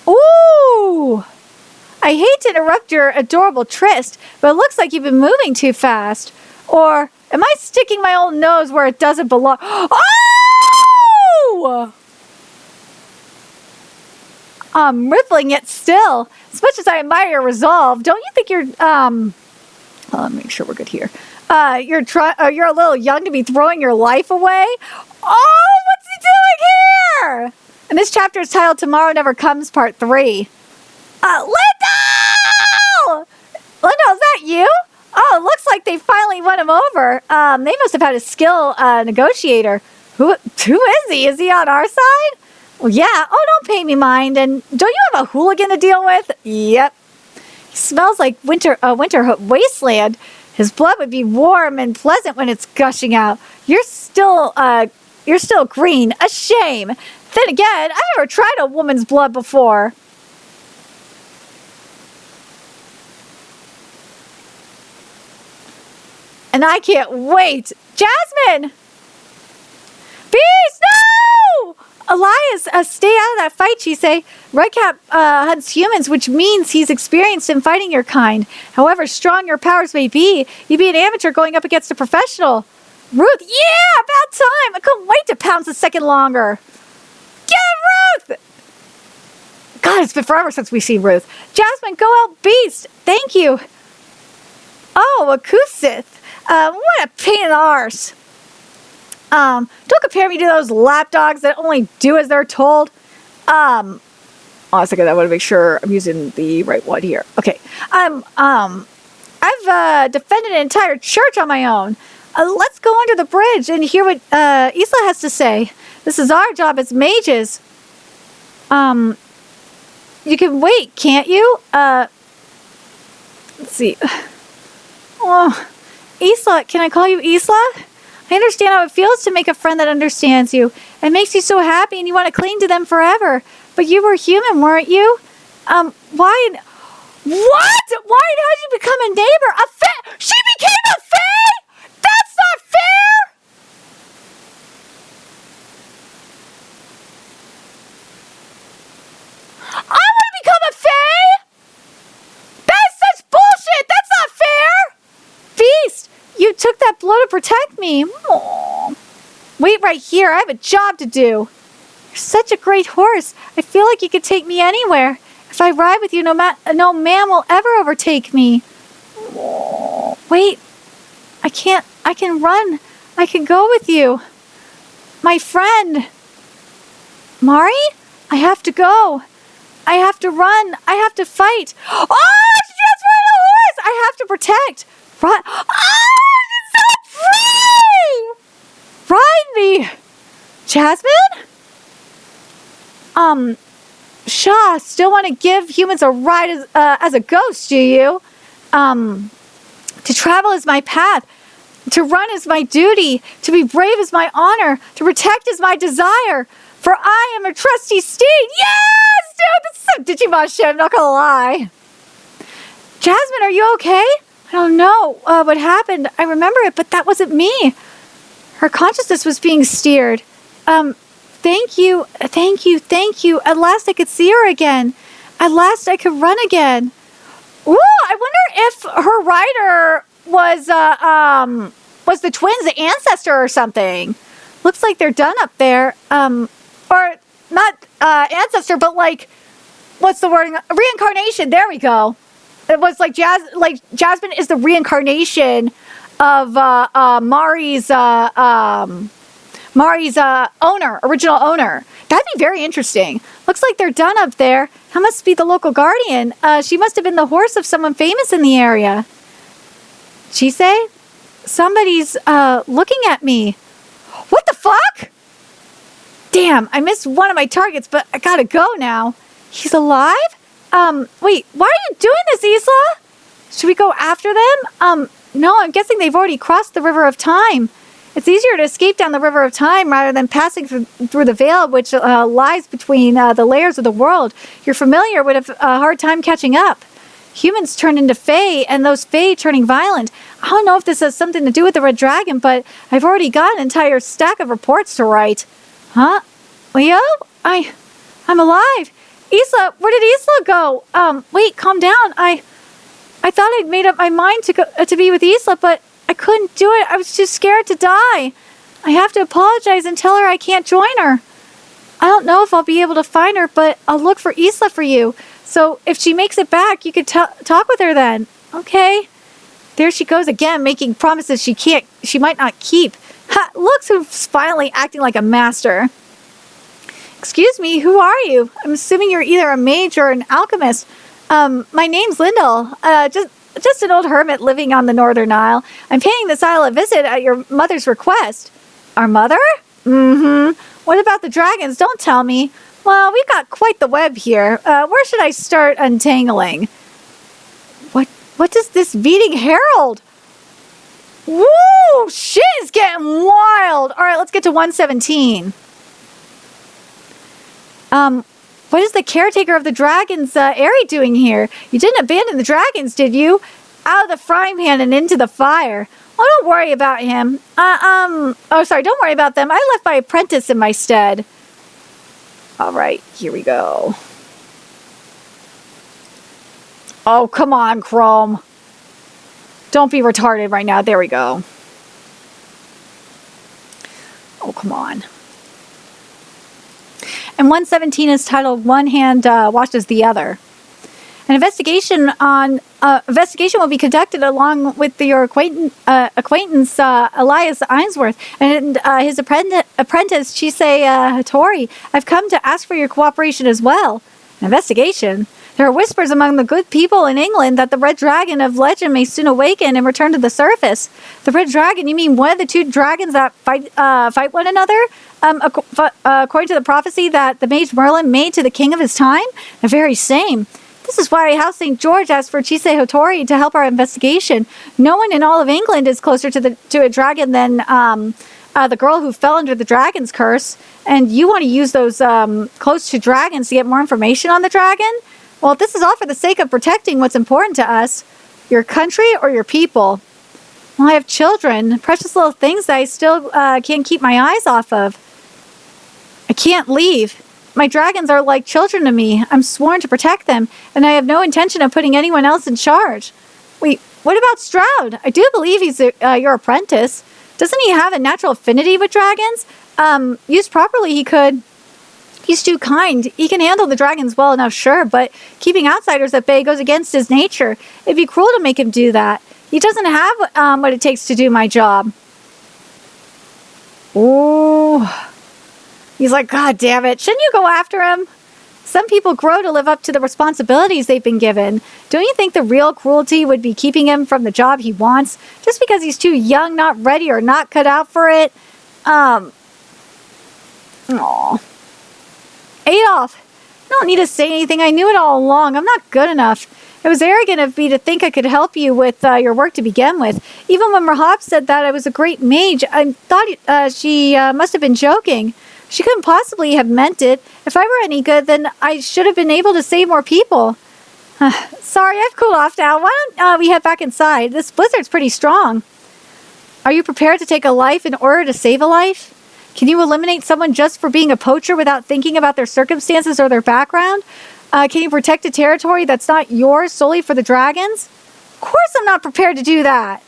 Ooh. I hate to interrupt your adorable tryst, but it looks like you've been moving too fast. Or am I sticking my old nose where it doesn't belong? Oh! Rippling yet still. As much as I admire your resolve, don't you think you're, let me make sure we're good here. You're a little young to be throwing your life away? Oh, what's he doing here? And this chapter is titled Tomorrow Never Comes, Part 3. Lindell! Lindell, is that you? Oh, it looks like they finally won him over. They must have had a skilled negotiator. Who is he? Is he on our side? Well, yeah. Oh, don't pay me mind. And don't you have a hooligan to deal with? Yep. He smells like winter wasteland. His blood would be warm and pleasant when it's gushing out. You're still green. A shame. Then again, I've never tried a woman's blood before. And I can't wait. Jasmine! Beast, no! Elias, stay out of that fight, she say. Redcap hunts humans, which means he's experienced in fighting your kind. However strong your powers may be, you'd be an amateur going up against a professional. Ruth, yeah, about time. I couldn't wait to pounce a second longer. Get Ruth! God, it's been forever since we've seen Ruth. Jasmine, go out, Beast. Thank you. Oh, Akusith. What a pain in the arse. Don't compare me to those lapdogs that only do as they're told. Oh, a second, I want to make sure I'm using the right one here. Okay. I've defended an entire church on my own. Let's go under the bridge and hear what Isla has to say. This is our job as mages. You can wait, can't you? Let's see. Oh, Isla, can I call you Isla? I understand how it feels to make a friend that understands you. It makes you so happy and you want to cling to them forever. But you were human, weren't you? Why? What? Why did you become a neighbor? She became a fae? That's not fair! I want to become a fae? That's such bullshit! That's not fair! Beast, you took that blow to protect me. Aww. Wait right here. I have a job to do. You're such a great horse. I feel like you could take me anywhere. If I ride with you, no man will ever overtake me. Aww. Wait. I can run. I can go with you. My friend. Mari? I have to go. I have to run. I have to fight. Oh, she transferred into a horse. I have to protect. Run. Oh, she's so free! Ride me. Jasmine? Pshaw, still want to give humans a ride as a ghost, do you? To travel is my path. To run is my duty. To be brave is my honor. To protect is my desire. For I am a trusty steed. Yes, dude, this is some Digimon shit, I'm not gonna lie. Jasmine, are you okay? I don't know what happened. I remember it, but that wasn't me. Her consciousness was being steered. Thank you. At last I could see her again. At last I could run again. Ooh, I wonder if her rider was the twins' ancestor or something. Looks like they're done up there. Or not ancestor, but like, what's the word? Reincarnation. There we go. It was like Jasmine is the reincarnation of Mari's original owner. That'd be very interesting. Looks like they're done up there. That must be the local guardian. She must have been the horse of someone famous in the area. Chise? Somebody's looking at me. What the fuck? Damn, I missed one of my targets, but I gotta go now. He's alive? Wait, why are you doing this, Isla? Should we go after them? No, I'm guessing they've already crossed the River of Time. It's easier to escape down the River of Time rather than passing through the veil which lies between the layers of the world. You're familiar would have a hard time catching up. Humans turned into Fae, and those Fae turning violent. I don't know if this has something to do with the Red Dragon, but I've already got an entire stack of reports to write. Huh? Leo? I'm alive. Isla, where did Isla go? Wait, calm down. I thought I'd made up my mind to be with Isla, but I couldn't do it. I was too scared to die. I have to apologize and tell her I can't join her. I don't know if I'll be able to find her, but I'll look for Isla for you. So if she makes it back, you could talk with her then. Okay. There she goes again, making promises she might not keep. Ha, looks who's finally acting like a master. Excuse me, who are you? I'm assuming you're either a mage or an alchemist. My name's Lyndall. Just an old hermit living on the Northern Isle. I'm paying this isle a visit at your mother's request. Our mother? Mm-hmm. What about the dragons? Don't tell me. Well, we've got quite the web here. Where should I start untangling? What does this meeting herald? Woo! Shit is getting wild. All right, let's get to 117. What is the caretaker of the dragons, Aerie, doing here? You didn't abandon the dragons, did you? Out of the frying pan and into the fire. Oh, don't worry about him. Don't worry about them. I left my apprentice in my stead. All right, here we go. Oh, come on, Chrome. Don't be retarded right now. There we go. Oh, come on. And 117 is titled "One Hand Washes the Other." An investigation will be conducted along with your acquaintance Elias Ainsworth and his apprentice Chise Hattori. I've come to ask for your cooperation as well. An investigation? There are whispers among the good people in England that the Red Dragon of legend may soon awaken and return to the surface. The Red Dragon? You mean one of the two dragons that fight one another? According to the prophecy that the mage Merlin made to the king of his time? The very same. This is why House St. George asked for Chise Hattori to help our investigation. No one in all of England is closer to a dragon than the girl who fell under the dragon's curse. And you want to use those close to dragons to get more information on the dragon? Well, this is all for the sake of protecting what's important to us. Your country or your people? Well, I have children. Precious little things that I still can't keep my eyes off of. I can't leave. My dragons are like children to me. I'm sworn to protect them, and I have no intention of putting anyone else in charge. Wait, what about Stroud? I do believe he's your apprentice. Doesn't he have a natural affinity with dragons? Used properly, he could. He's too kind. He can handle the dragons well enough, sure, but keeping outsiders at bay goes against his nature. It'd be cruel to make him do that. He doesn't have what it takes to do my job. Ooh. He's like, God damn it. Shouldn't you go after him? Some people grow to live up to the responsibilities they've been given. Don't you think the real cruelty would be keeping him from the job he wants? Just because he's too young, not ready, or not cut out for it? Aww. Adolf. don't need to say anything. I knew it all along. I'm not good enough. It was arrogant of me to think I could help you with your work to begin with. Even when Rahab said that I was a great mage, I thought she must have been joking. She couldn't possibly have meant it. If I were any good, then I should have been able to save more people. Sorry, I've cooled off now. Why don't we head back inside? This blizzard's pretty strong. Are you prepared to take a life in order to save a life? Can you eliminate someone just for being a poacher without thinking about their circumstances or their background? Can you protect a territory that's not yours solely for the dragons? Of course I'm not prepared to do that.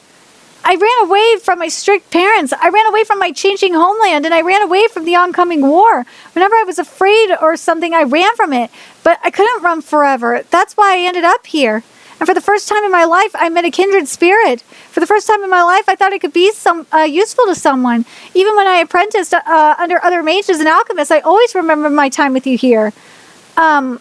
I ran away from my strict parents. I ran away from my changing homeland, and I ran away from the oncoming war. Whenever I was afraid or something, I ran from it. But I couldn't run forever. That's why I ended up here. And for the first time in my life, I met a kindred spirit. For the first time in my life, I thought I could be useful to someone. Even when I apprenticed under other mages and alchemists, I always remember my time with you here. I'll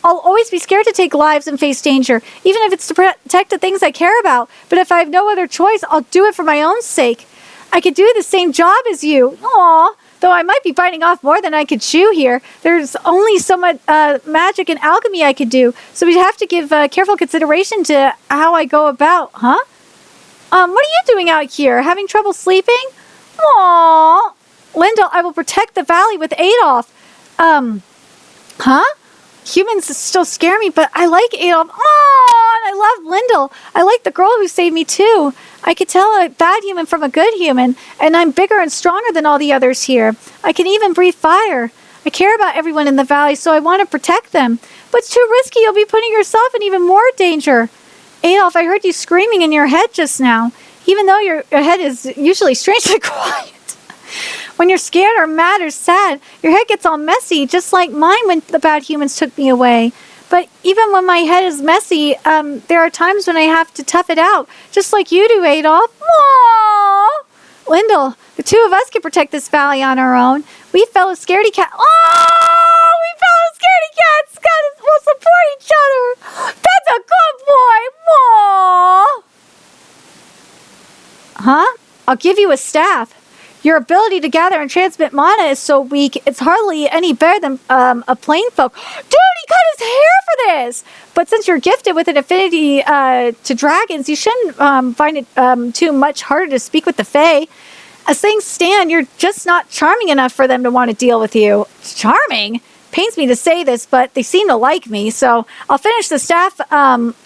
always be scared to take lives and face danger, even if it's to protect the things I care about. But if I have no other choice, I'll do it for my own sake. I could do the same job as you. Aw, though I might be biting off more than I could chew here. There's only so much magic and alchemy I could do, so we'd have to give careful consideration to how I go about. Huh? What are you doing out here? Having trouble sleeping? Aw, Lyndall, I will protect the valley with Adolf. Huh? Humans still scare me, but I like Adolf. Oh, and I love Lyndall. I like the girl who saved me too. I could tell a bad human from a good human, and I'm bigger and stronger than all the others here. I can even breathe fire. I care about everyone in the valley, so I want to protect them. But it's too risky. You'll be putting yourself in even more danger. Adolf, I heard you screaming in your head just now, even though your head is usually strangely quiet. When you're scared or mad or sad, your head gets all messy, just like mine when the bad humans took me away. But even when my head is messy, there are times when I have to tough it out, just like you do, Adolf. Aww! Lyndall, the two of us can protect this valley on our own. We fellow scaredy cat. Oh, we fellow scaredy cats will support each other. That's a good boy. Aww. Huh? I'll give you a staff. Your ability to gather and transmit mana is so weak, it's hardly any better than a plain folk. Dude, he cut his hair for this! But since you're gifted with an affinity to dragons, you shouldn't find it too much harder to speak with the Fae. As things stand, you're just not charming enough for them to want to deal with you. Charming? Pains me to say this, but they seem to like me, so I'll finish the staff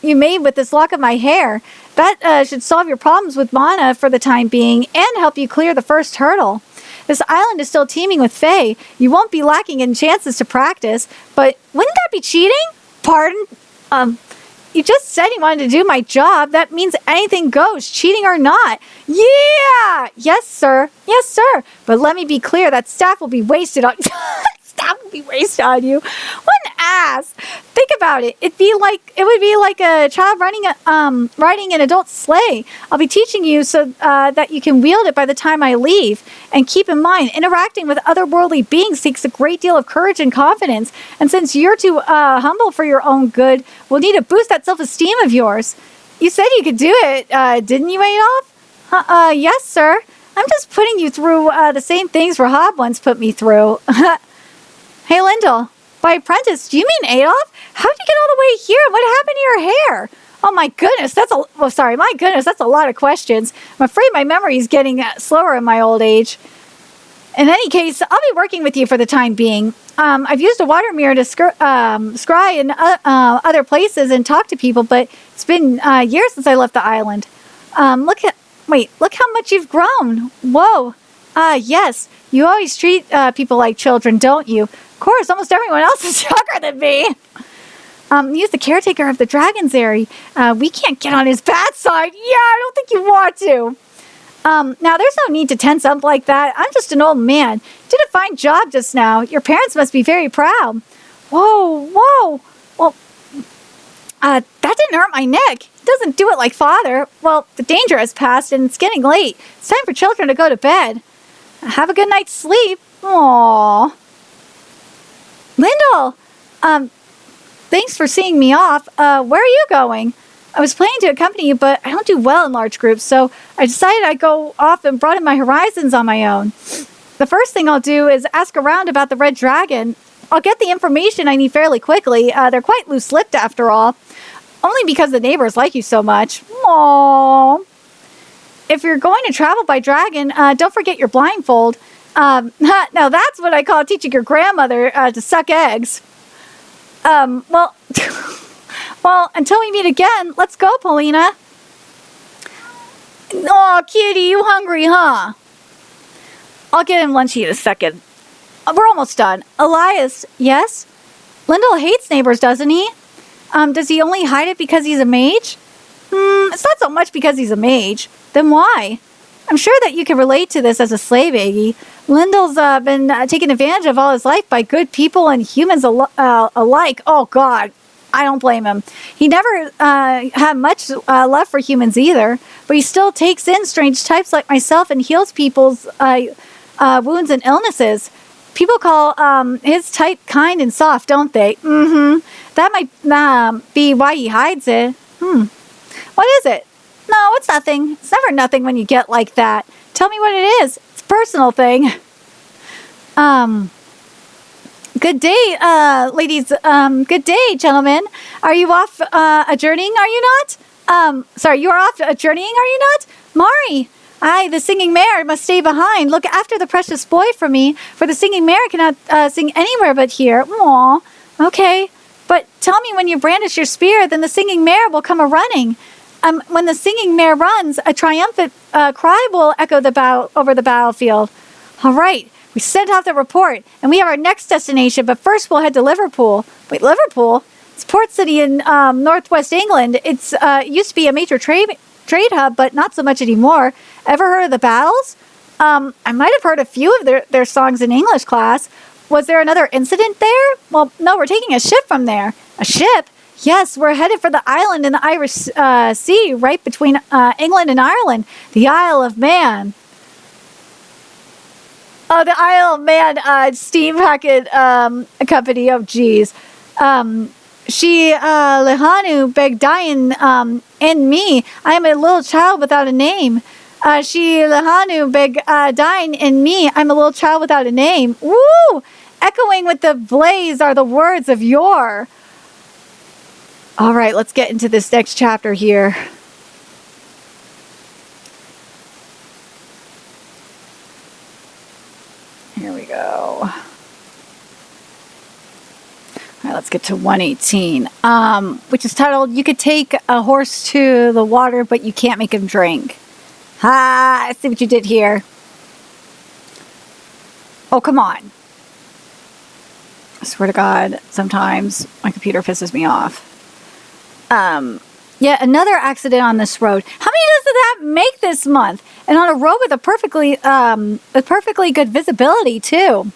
you made with this lock of my hair. That should solve your problems with mana for the time being and help you clear the first hurdle. This island is still teeming with Fae. You won't be lacking in chances to practice, but wouldn't that be cheating? Pardon? You just said you wanted to do my job. That means anything goes, cheating or not. Yeah! Yes, sir. Yes, sir. But let me be clear, that staff will be wasted on... Staff will be wasted on you. What an ass. Think about it. It would be like a child riding an adult sleigh. I'll be teaching you so that you can wield it by the time I leave. And keep in mind, interacting with otherworldly beings takes a great deal of courage and confidence. And since you're too humble for your own good, we'll need to boost that self-esteem of yours. You said you could do it, didn't you, Adolf? Yes, sir. I'm just putting you through the same things Rahab once put me through. Hey, Lyndall, by apprentice, do you mean Adolf? How did you get all the way here? What happened to your hair? Oh my goodness, that's a lot of questions. I'm afraid my memory is getting slower in my old age. In any case, I'll be working with you for the time being. I've used a water mirror to scry in other places and talk to people, but it's been years since I left the island. Look how much you've grown. Whoa. Yes, you always treat people like children, don't you? Of course, almost everyone else is younger than me. He's the caretaker of the Dragon's Airy. We can't get on his bad side. Yeah, I don't think you want to. Now, there's no need to tense up like that. I'm just an old man. Did a fine job just now. Your parents must be very proud. Whoa. Well, that didn't hurt my neck. He doesn't do it like father. Well, the danger has passed and it's getting late. It's time for children to go to bed. Have a good night's sleep. Aww. Lyndall, thanks for seeing me off. Where are you going? I was planning to accompany you, but I don't do well in large groups, so I decided I'd go off and broaden my horizons on my own. The first thing I'll do is ask around about the Red Dragon. I'll get the information I need fairly quickly. They're quite loose-lipped after all. Only because the neighbors like you so much. Aww. If you're going to travel by dragon, don't forget your blindfold. Now that's what I call teaching your grandmother to suck eggs. Well, until we meet again, let's go, Paulina. Oh, kitty, you hungry, huh? I'll get him lunchy in a second. We're almost done. Elias, yes? Lyndall hates neighbors, doesn't he? Does he only hide it because he's a mage? It's not so much because he's a mage. Then why? I'm sure that you can relate to this as a slave, Aggie. Lyndall's been taken advantage of all his life by good people and humans alike. Oh, God. I don't blame him. He never had much love for humans either, but he still takes in strange types like myself and heals people's wounds and illnesses. People call his type kind and soft, don't they? That might be why he hides it. What is it? No, it's nothing. It's never nothing when you get like that. Tell me what it is. It's a personal thing. Good day, ladies. Good day, gentlemen. Are you off a-journeying, are you not? Sorry, you are off a-journeying, are you not? Mari! I, the singing mare, must stay behind. Look after the precious boy for me, for the singing mare cannot sing anywhere but here. Aw, okay. But tell me when you brandish your spear, then the singing mare will come a-running. When the singing mare runs, a triumphant cry will echo over the battlefield. All right, we sent out the report, and we have our next destination, but first we'll head to Liverpool. Wait, Liverpool? It's port city in northwest England. It's used to be a major trade hub, but not so much anymore. Ever heard of the Battles? I might have heard a few of their songs in English class. Was there another incident there? Well, no, we're taking a ship from there. A ship? Yes, we're headed for the island in the Irish Sea, right between England and Ireland. The Isle of Man. Oh, the Isle of Man steam packet company. Oh, geez. She, Lehanu, Begdayan, and me. I am a little child without a name. She, Lehanu, Begdayan, and me. I'm a little child without a name. Woo! Echoing with the blaze are the words of yore. All right, let's get into this next chapter here. Here we go. All right, let's get to 118, which is titled, You Could Take a Horse to the Water, but You Can't Make Him Drink. I see what you did here. Oh, come on. I swear to God, sometimes my computer pisses me off. Yet another accident on this road. How many does that make this month? And on a road with a perfectly good visibility too.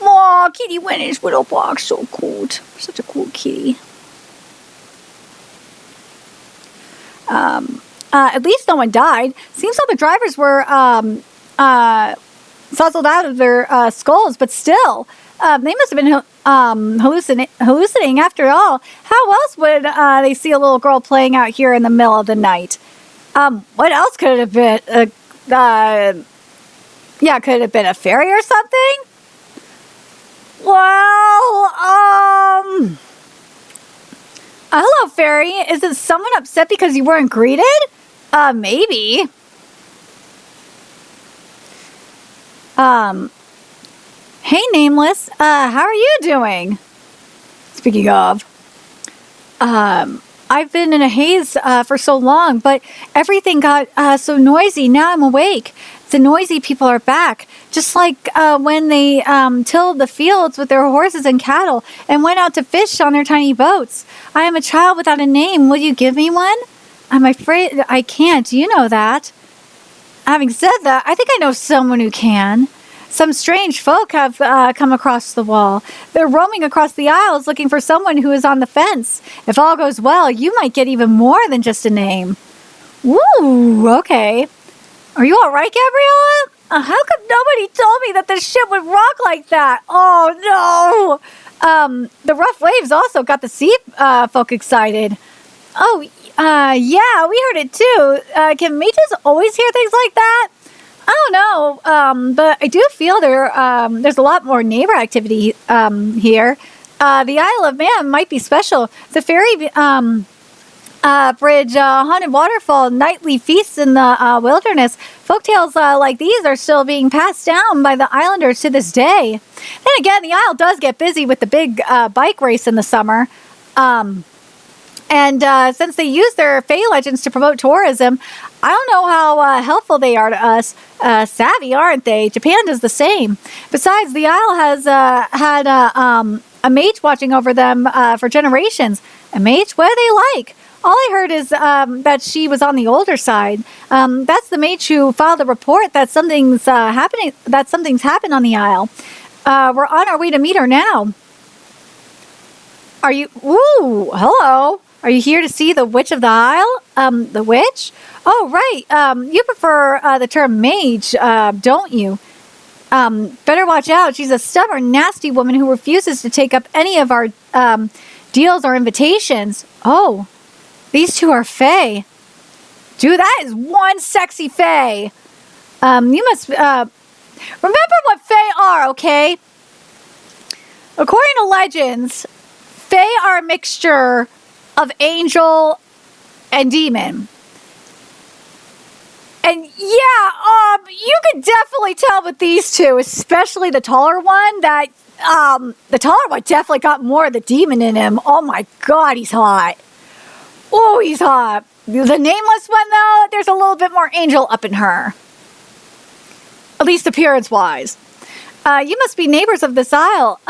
Aw, kitty went in his little box. So cool. Such a cool kitty. At least no one died. Seems like the drivers were fuzzled out of their skulls, but still, they must have been hallucinating after all. How else would they see a little girl playing out here in the middle of the night? What else could it have been? Could it have been a fairy or something? Well, hello, fairy. Is it someone upset because you weren't greeted? Maybe. Hey, Nameless. How are you doing? Speaking of, I've been in a haze for so long, but everything got so noisy. Now I'm awake. The noisy people are back, just like when they tilled the fields with their horses and cattle and went out to fish on their tiny boats. I am a child without a name. Will you give me one? I'm afraid I can't. You know that. Having said that, I think I know someone who can. Some strange folk have come across the wall. They're roaming across the aisles looking for someone who is on the fence. If all goes well, you might get even more than just a name. Woo, okay. Are you all right, Gabriella? How come nobody told me that the ship would rock like that? Oh, no. The rough waves also got the sea folk excited. Oh, yeah, we heard it too. Can mages always hear things like that? I don't know, but I do feel there's a lot more neighbor activity here. The Isle of Man might be special. The ferry bridge, haunted waterfall, nightly feasts in the wilderness. Folktales like these are still being passed down by the islanders to this day. Then again, the Isle does get busy with the big bike race in the summer. And since they use their Fae legends to promote tourism, I don't know how helpful they are to us. Savvy, aren't they? Japan does the same. Besides, the Isle has had a mage watching over them for generations. A mage? What are they like? All I heard is that she was on the older side. That's the mage who filed a report that something's happening. That something's happened on the Isle. We're on our way to meet her now. Are you? Ooh, hello. Are you here to see the Witch of the Isle? The witch? Oh, right. You prefer the term mage, don't you? Better watch out. She's a stubborn, nasty woman who refuses to take up any of our deals or invitations. Oh, these two are Fae. Dude, that is one sexy Fae. You must remember what Fae are, okay? According to legends, Fae are a mixture of angel and demon. And yeah, you could definitely tell with these two, especially the taller one, that the taller one definitely got more of the demon in him. Oh my god, he's hot. Oh, he's hot. The nameless one, though, there's a little bit more angel up in her. At least appearance-wise. You must be neighbors of this isle.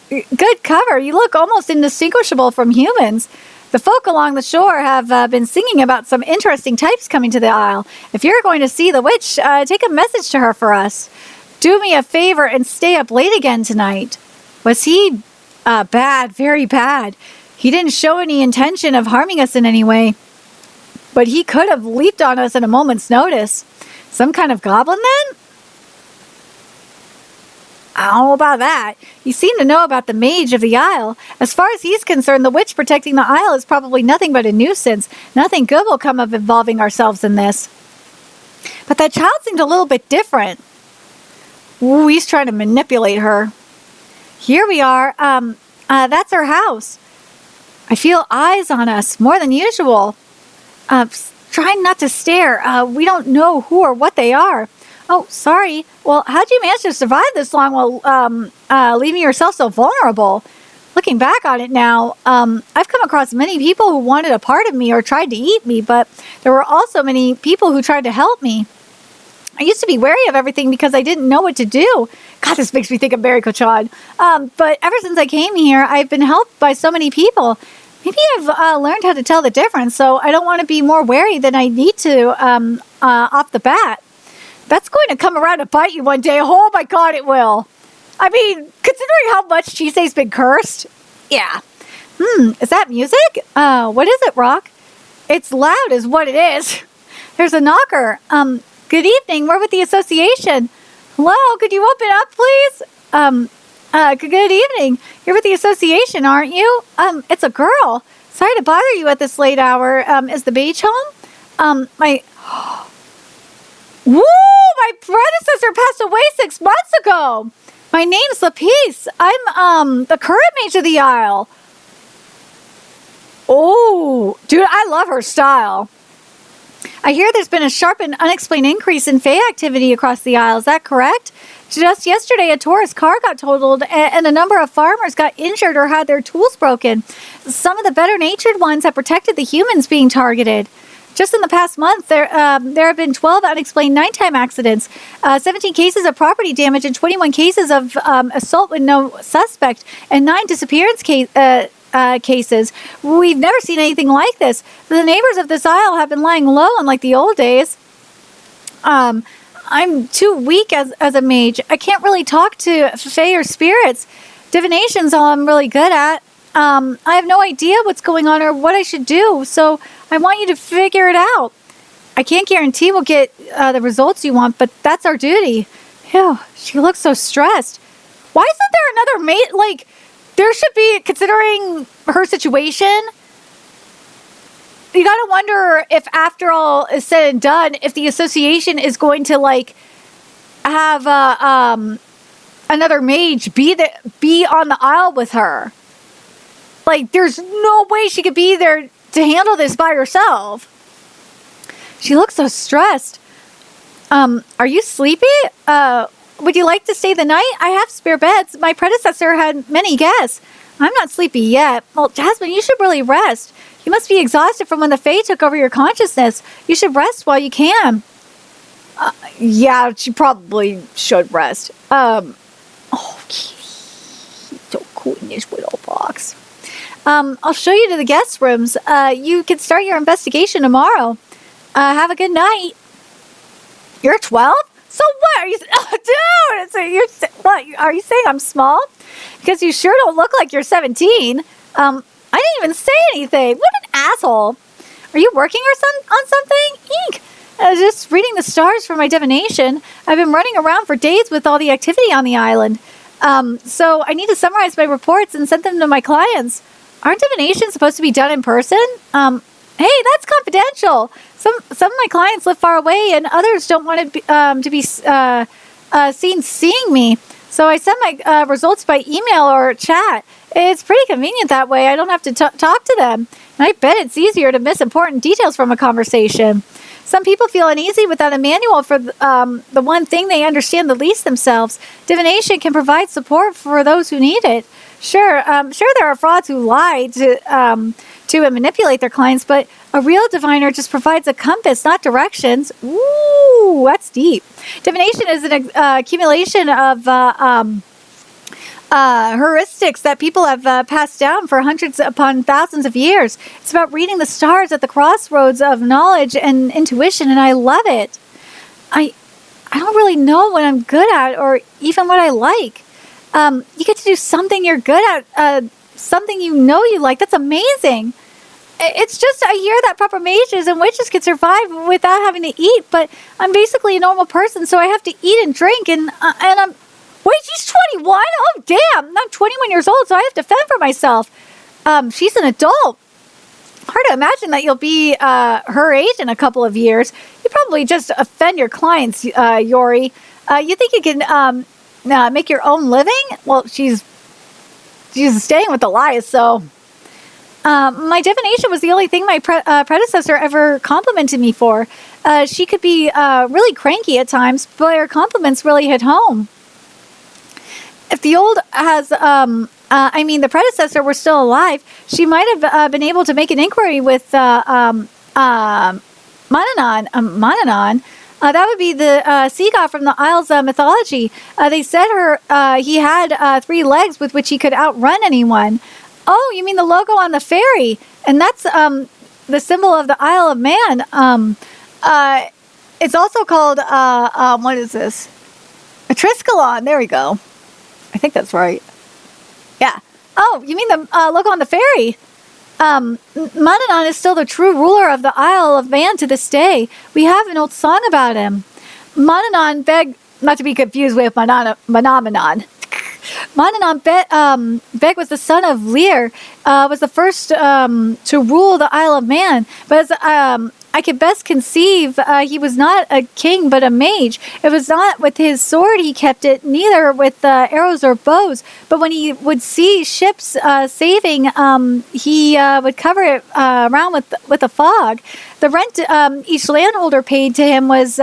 Good cover. You look almost indistinguishable from humans. The folk along the shore have been singing about some interesting types coming to the isle. If you're going to see the witch, take a message to her for us. Do me a favor and stay up late again tonight. Was he bad? Very bad. He didn't show any intention of harming us in any way. But he could have leaped on us at a moment's notice. Some kind of goblin then? I don't know about that. You seem to know about the mage of the isle. As far as he's concerned, the witch protecting the isle is probably nothing but a nuisance. Nothing good will come of involving ourselves in this. But that child seemed a little bit different. Ooh, he's trying to manipulate her. Here we are. That's our house. I feel eyes on us, more than usual. Trying not to stare. We don't know who or what they are. Oh, sorry. Well, how'd you manage to survive this long while leaving yourself so vulnerable? Looking back on it now, I've come across many people who wanted a part of me or tried to eat me, but there were also many people who tried to help me. I used to be wary of everything because I didn't know what to do. God, this makes me think of Mary-Ko-chan. But ever since I came here, I've been helped by so many people. Maybe I've learned how to tell the difference, so I don't want to be more wary than I need to off the bat. That's going to come around to bite you one day. Oh my god, it will. I mean, considering how much Chisei's been cursed. Yeah. Is that music? What is it, Rock? It's loud is what it is. There's a knocker. Good evening. We're with the association. Hello, could you open up, please? Good evening. You're with the association, aren't you? It's a girl. Sorry to bother you at this late hour. Is the beach home? Woo! My predecessor passed away 6 months ago. My name's Lapice. I'm the current mage of the isle. Oh, dude, I love her style. I hear there's been a sharp and unexplained increase in Fae activity across the isle. Is that correct? Just yesterday, a tourist car got totaled and a number of farmers got injured or had their tools broken. Some of the better-natured ones have protected the humans being targeted. Just in the past month, there have been 12 unexplained nighttime accidents, 17 cases of property damage, and 21 cases of assault with no suspect, and 9 disappearance cases. We've never seen anything like this. The neighbors of this isle have been lying low unlike the old days. I'm too weak as a mage. I can't really talk to Fae or spirits. Divination's all I'm really good at. I have no idea what's going on or what I should do, so I want you to figure it out. I can't guarantee we'll get the results you want, but that's our duty. Ew, she looks so stressed. Why isn't there another mate? Like, there should be, considering her situation. you gotta wonder if after all is said and done, if the association is going to like have another mage be on the Isle with her. Like, there's no way she could be there to handle this by herself. She looks so stressed. Are you sleepy? Would you like to stay the night? I have spare beds. My predecessor had many guests. I'm not sleepy yet. Well, Jasmine, you should really rest. You must be exhausted from when the Fae took over your consciousness. You should rest while you can. Yeah, she probably should rest. Oh, he's so cool in this little box. I'll show you to the guest rooms. You can start your investigation tomorrow. Have a good night. You're 12? So what? Are you, oh, dude! So what? Are you saying I'm small? Because you sure don't look like you're 17. I didn't even say anything. What an asshole. Are you working on something? Eek! Just reading the stars for my divination. I've been running around for days with all the activity on the island. So I need to summarize my reports and send them to my clients. Aren't divinations supposed to be done in person? Hey, that's confidential. Some of my clients live far away, and others don't want to be seen seeing me. So I send my results by email or chat. It's pretty convenient that way. I don't have to talk to them. And I bet it's easier to miss important details from a conversation. Some people feel uneasy without a manual for the one thing they understand the least themselves. Divination can provide support for those who need it. Sure, there are frauds who lie to and manipulate their clients, but a real diviner just provides a compass, not directions. Ooh, that's deep. Divination is an accumulation of heuristics that people have passed down for hundreds upon thousands of years. It's about reading the stars at the crossroads of knowledge and intuition, and I love it. I don't really know what I'm good at or even what I like. You get to do something you're good at, something you know you like. That's amazing. It's just I hear that proper mages and witches can survive without having to eat, but I'm basically a normal person, so I have to eat and drink, and I'm... Wait, she's 21? Oh, damn. I'm 21 years old, so I have to fend for myself. She's an adult. Hard to imagine that you'll be her age in a couple of years. You probably just offend your clients, Yori. You think you can make your own living? Well, she's staying with Elias, so... my divination was the only thing my predecessor ever complimented me for. She could be really cranky at times, but her compliments really hit home. If the the predecessor were still alive, she might have been able to make an inquiry with Mananon. That would be the sea god from the Isles mythology. They said he had 3 legs with which he could outrun anyone. Oh, you mean the logo on the ferry? And that's the symbol of the Isle of Man. It's also called, what is this? A Triskelon. There we go. I think that's right. Yeah. Oh, you mean the logo on the ferry? Mananon is still the true ruler of the Isle of Man to this day. We have an old song about him. Mananon begged, not to be confused with Manamanon. Mananon Beg was the son of Lear, was the first to rule the Isle of Man. But as I could best conceive, he was not a king but a mage. It was not with his sword he kept it, neither with arrows or bows. But when he would see ships saving, he would cover it around with a fog. The rent each landholder paid to him was...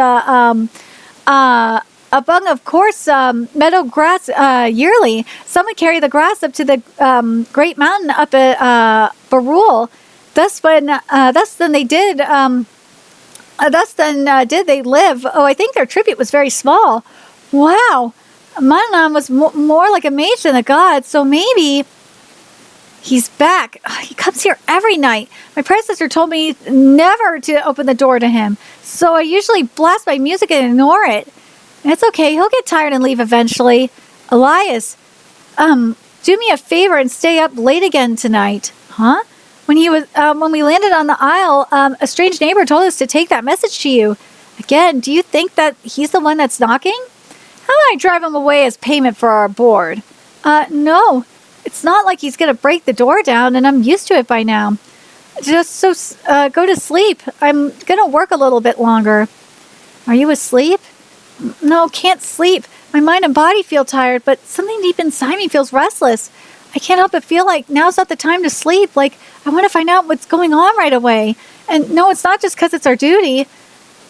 a bung of coarse meadow grass yearly. Some would carry the grass up to the great mountain up at Barul. Thus then did they live. Oh, I think their tribute was very small. Wow, Mananon was more like a mage than a god. So maybe he's back. He comes here every night. My predecessor told me never to open the door to him. So I usually blast my music and ignore it. It's okay. He'll get tired and leave eventually. Elias, do me a favor and stay up late again tonight. Huh? When we landed on the Isle, a strange neighbor told us to take that message to you. Again, do you think that he's the one that's knocking? How do I drive him away as payment for our board? No. It's not like he's going to break the door down, and I'm used to it by now. Just go to sleep. I'm gonna work a little bit longer. Are you asleep? No, can't sleep. My mind and body feel tired, but something deep inside me feels restless. I can't help but feel like now's not the time to sleep. Like, I want to find out what's going on right away. And no, it's not just because it's our duty.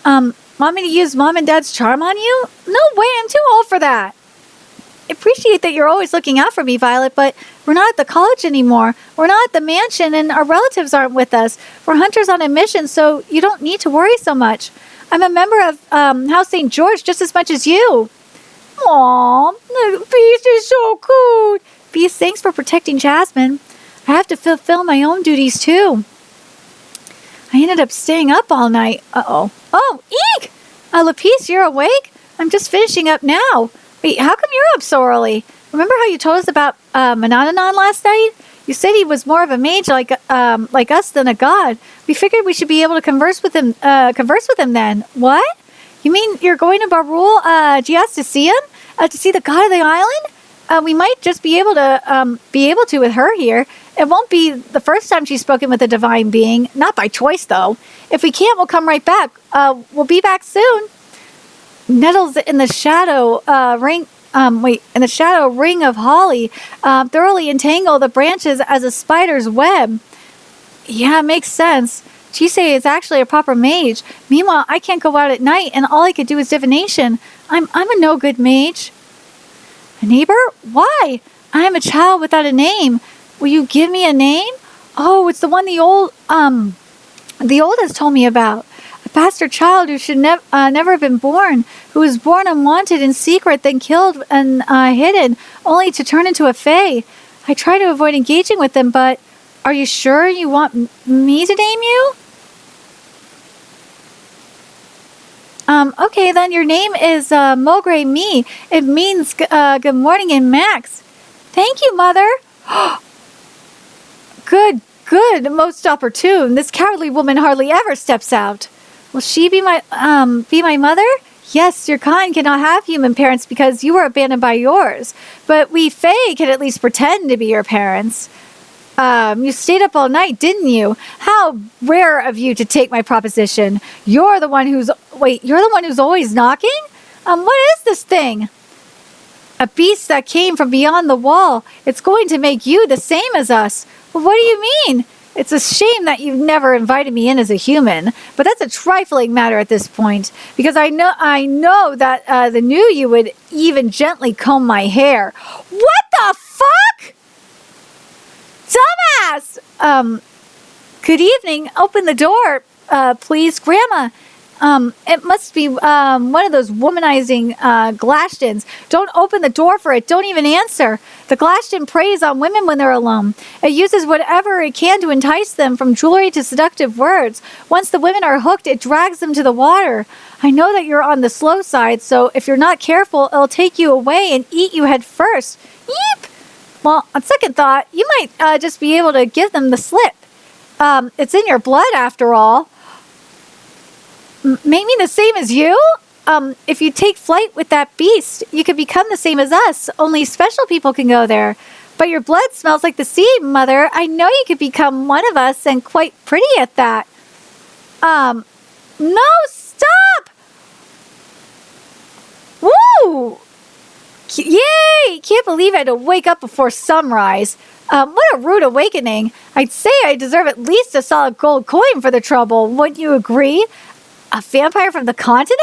Want me to use Mom and Dad's charm on you? No way, I'm too old for that. I appreciate that you're always looking out for me, Violet, but we're not at the college anymore. We're not at the mansion, and our relatives aren't with us. We're hunters on a mission, so you don't need to worry so much. I'm a member of House St. George just as much as you. Aww, the Beast is so cute. Beast, thanks for protecting Jasmine. I have to fulfill my own duties, too. I ended up staying up all night. Uh-oh. Oh, eek! Lapice, you're awake? I'm just finishing up now. Wait, how come you're up so early? Remember how you told us about Manananan last night? You said he was more of a mage like us than a god. We figured we should be able to converse with him then. What? You mean you're going to Barul Gias to see him? To see the god of the island? We might just be able to with her here. It won't be the first time she's spoken with a divine being. Not by choice, though. If we can't, we'll come right back. We'll be back soon. Nettles in the shadow in the shadow ring of holly thoroughly entangle the branches as a spider's web. Yeah, it makes sense. Chisei is actually a proper mage. Meanwhile, I can't go out at night, and all I could do is divination. I'm a no good mage. A neighbor? Why? I am a child without a name. Will you give me a name? Oh, it's the one the old has told me about. A bastard child who should never have been born, who was born unwanted in secret, then killed and hidden, only to turn into a fae. I try to avoid engaging with them, but are you sure you want me to name you? Okay, then your name is Mogre Mi. It means good morning in Max. Thank you, Mother. Good, most opportune. This cowardly woman hardly ever steps out. Will she be my mother? Yes, your kind cannot have human parents because you were abandoned by yours. But we Fae can at least pretend to be your parents. You stayed up all night, didn't you? How rare of you to take my proposition. You're the one who's always knocking? What is this thing? A beast that came from beyond the wall. It's going to make you the same as us. Well, what do you mean? It's a shame that you've never invited me in as a human, but that's a trifling matter at this point, because I know that the new you would even gently comb my hair. What the fuck? Dumbass! Good evening. Open the door, please, Grandma. It must be one of those womanizing Glashtons. Don't open the door for it. Don't even answer. The Glashton preys on women when they're alone. It uses whatever it can to entice them, from jewelry to seductive words. Once the women are hooked, it drags them to the water. I know that you're on the slow side, so if you're not careful, it'll take you away and eat you head first. Yeep! Well, on second thought, you might just be able to give them the slip. It's in your blood, after all. Make me the same as you? If you take flight with that beast, you could become the same as us. Only special people can go there. But your blood smells like the sea, Mother. I know you could become one of us, and quite pretty at that. No, stop! Woo! Yay! Can't believe I had to wake up before sunrise. What a rude awakening. I'd say I deserve at least a solid gold coin for the trouble. Wouldn't you agree? A vampire from the continent?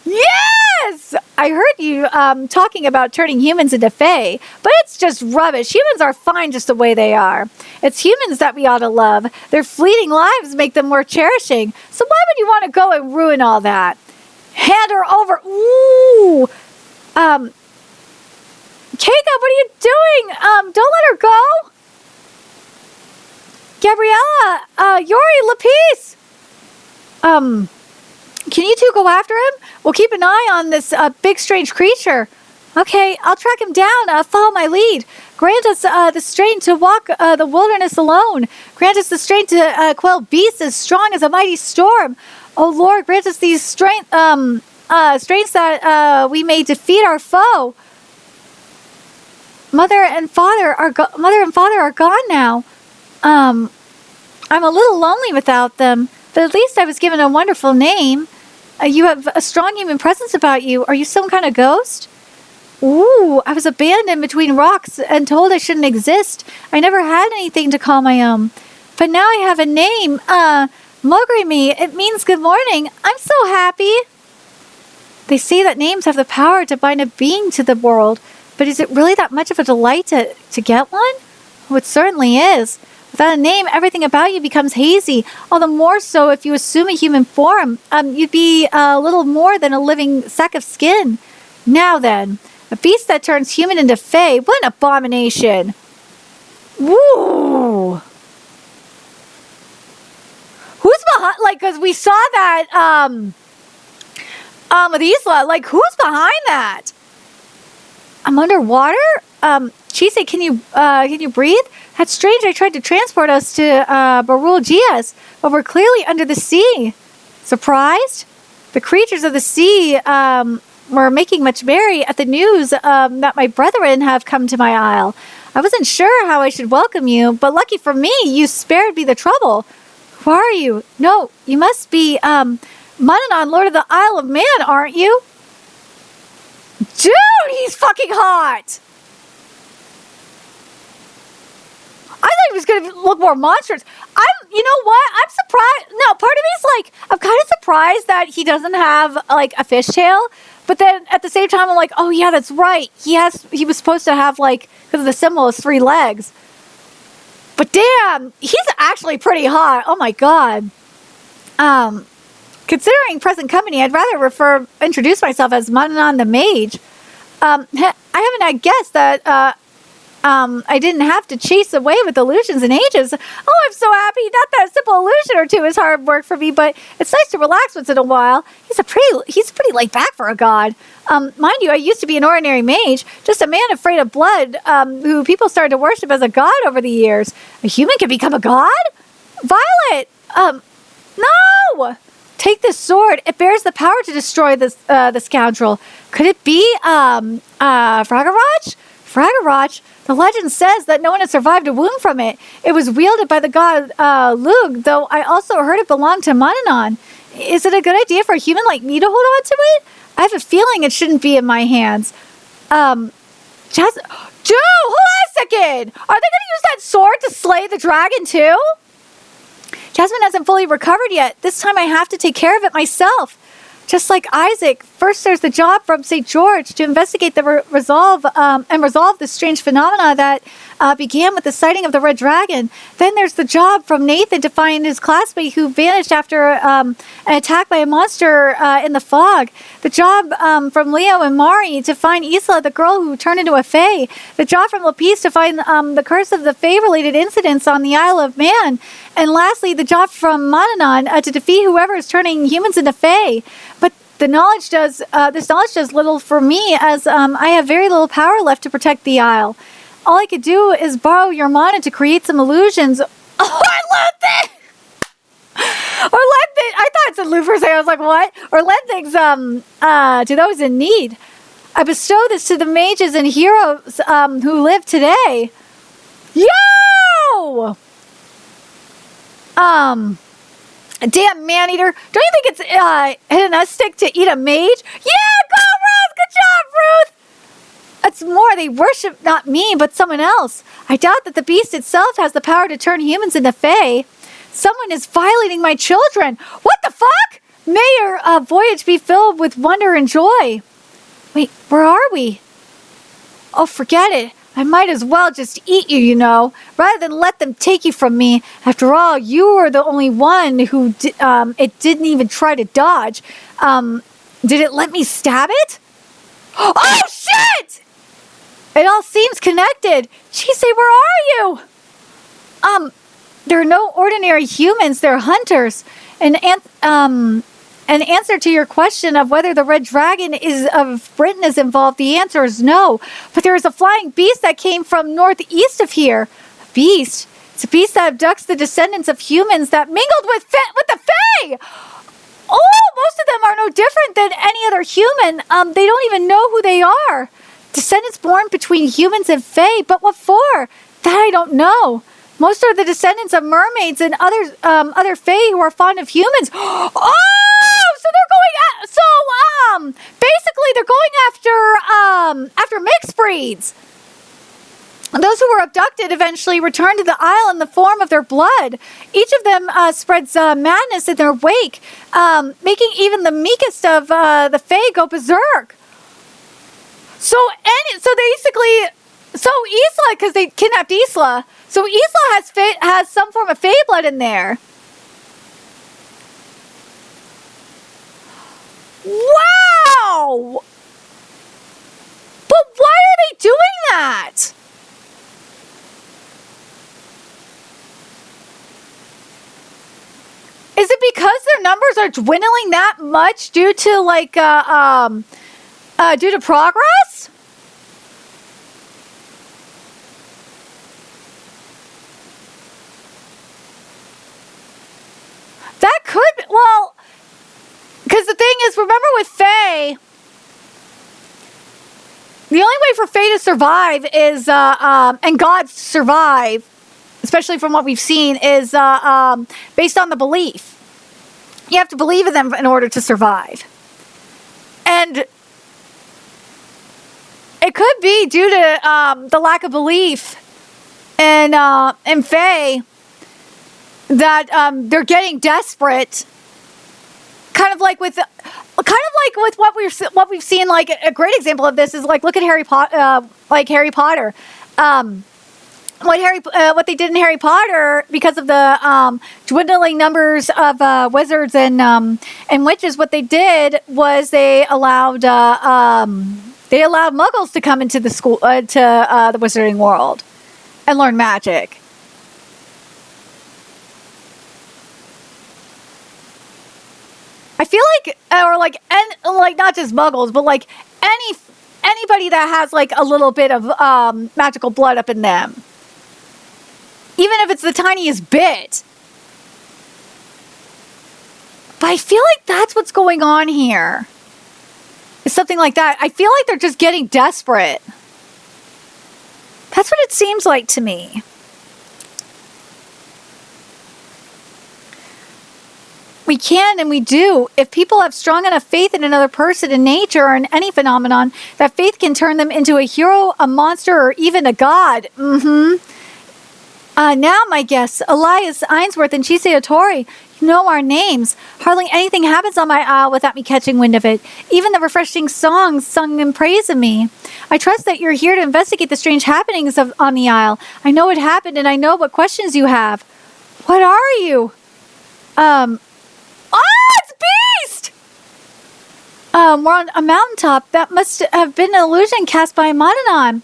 Yes! I heard you talking about turning humans into fae, but it's just rubbish. Humans are fine just the way they are. It's humans that we ought to love. Their fleeting lives make them worth cherishing. So why would you want to go and ruin all that? Hand her over. Ooh! Keiko, what are you doing? Don't let her go. Gabriella, Yori, Lapice. Can you two go after him? We'll keep an eye on this big strange creature. Okay, I'll track him down. Follow my lead. Grant us the strength to walk the wilderness alone. Grant us the strength to quell beasts as strong as a mighty storm. Oh Lord, grant us these strengths that we may defeat our foe. Mother and father are gone now. I'm a little lonely without them, but at least I was given a wonderful name. You have a strong human presence about you. Are you some kind of ghost? Ooh, I was abandoned between rocks and told I shouldn't exist. I never had anything to call my own. But now I have a name. Mogrimi. It means good morning. I'm so happy. They say that names have the power to bind a being to the world, but is it really that much of a delight to get one? Oh, it certainly is. Without a name, everything about you becomes hazy, all the more so if you assume a human form. You'd be a little more than a living sack of skin. Now then, a beast that turns human into fae, what an abomination! Woo! Who's behind, like, because we saw that, with Isla, like, who's behind that? I'm underwater? Chise, can you breathe? That's strange. I tried to transport us to Barul Gias, but we're clearly under the sea. Surprised? The creatures of the sea were making much merry at the news that my brethren have come to my isle. I wasn't sure how I should welcome you, but lucky for me, you spared me the trouble. Who are you? No, you must be Mananon, Lord of the Isle of Man, aren't you? Dude, he's fucking hot! I thought he was going to look more monstrous. You know what? I'm surprised. No, part of me is like, I'm kind of surprised that he doesn't have like a fishtail. But then at the same time, I'm like, oh yeah, that's right. He was supposed to have like, because of the symbol is 3 legs. But damn, he's actually pretty hot. Oh my God. Considering present company, I'd rather introduce myself as Mananon the Mage. I haven't had guessed that, I didn't have to chase away with illusions in ages. Oh, I'm so happy. Not that a simple illusion or two is hard work for me, but it's nice to relax once in a while. He's pretty laid back for a god. Mind you, I used to be an ordinary mage, just a man afraid of blood, who people started to worship as a god over the years. A human can become a god? Violet! No! Take this sword. It bears the power to destroy the scoundrel. Could it be, Fragarach? Fragarach? The legend says that no one has survived a wound from it. It was wielded by the god Lug, though I also heard it belonged to Mananon. Is it a good idea for a human like me to hold on to it? I have a feeling it shouldn't be in my hands. Joe, hold on a second! Are they going to use that sword to slay the dragon too? Jasmine hasn't fully recovered yet. This time I have to take care of it myself. Just like Isaac, first there's the job from St. George to investigate the resolve the strange phenomena that began with the sighting of the Red Dragon. Then there's the job from Nathan to find his classmate who vanished after an attack by a monster in the fog. The job from Leo and Mari to find Isla, the girl who turned into a fae. The job from Lapis to find the curse of the fae-related incidents on the Isle of Man. And lastly, the job from Mananon to defeat whoever is turning humans into fae. But this knowledge does little for me, as I have very little power left to protect the Isle. All I could do is borrow your mana to create some illusions. Oh, I love that! Or lend things. I thought it said loot for sale. I was like, what? Or lend things to those in need. I bestow this to the mages and heroes who live today. Yo! Damn man-eater. Don't you think it's hedonistic to eat a mage? Yeah, go Ruth! Good job, Ruth! It's more, they worship not me, but someone else. I doubt that the beast itself has the power to turn humans into fae. Someone is violating my children. What the fuck? May your voyage be filled with wonder and joy. Wait, where are we? Oh, forget it. I might as well just eat you, you know, rather than let them take you from me. After all, you were the only one who it didn't even try to dodge. Did it let me stab it? Oh, shit! It all seems connected. Chise, where are you? They're no ordinary humans. They're hunters. An answer to your question of whether the Red Dragon of Britain is involved, the answer is no. But there is a flying beast that came from northeast of here. A beast? It's a beast that abducts the descendants of humans that mingled with the Fae! Oh, most of them are no different than any other human. They don't even know who they are. Descendants born between humans and Fae, but what for? That I don't know. Most are the descendants of mermaids and other fae who are fond of humans. Oh, so basically they're going after mixed breeds. Those who were abducted eventually returned to the Isle in the form of their blood. Each of them spreads madness in their wake, making even the meekest of the fae go berserk. So Isla, because they kidnapped Isla, so Isla has some form of fae blood in there. Wow! But why are they doing that? Is it because their numbers are dwindling that much due to due to progress? That could be, well, because the thing is, remember with Fae, the only way for Fae to survive is, and gods to survive, especially from what we've seen, is based on the belief. You have to believe in them in order to survive. And it could be due to the lack of belief in Fae that they're getting desperate. Kind of like with what we've seen. Like a great example of this is like, look at Harry Potter. What they did in Harry Potter, because of the dwindling numbers of wizards and witches, what they did was they allowed Muggles to come into the school to the wizarding world and learn magic. I feel like not just Muggles, but like anybody that has like a little bit of magical blood up in them. Even if it's the tiniest bit. But I feel like that's what's going on here. It's something like that. I feel like they're just getting desperate. That's what it seems like to me. We can and we do. If people have strong enough faith in another person, in nature, or in any phenomenon, that faith can turn them into a hero, a monster, or even a god. Now, my guests, Elias Ainsworth and Chise Otori, you know our names. Hardly anything happens on my isle without me catching wind of it. Even the refreshing songs sung in praise of me. I trust that you're here to investigate the strange happenings on the isle. I know what happened, and I know what questions you have. What are you? Oh, it's Beast! We're on a mountaintop. That must have been an illusion cast by Mononon.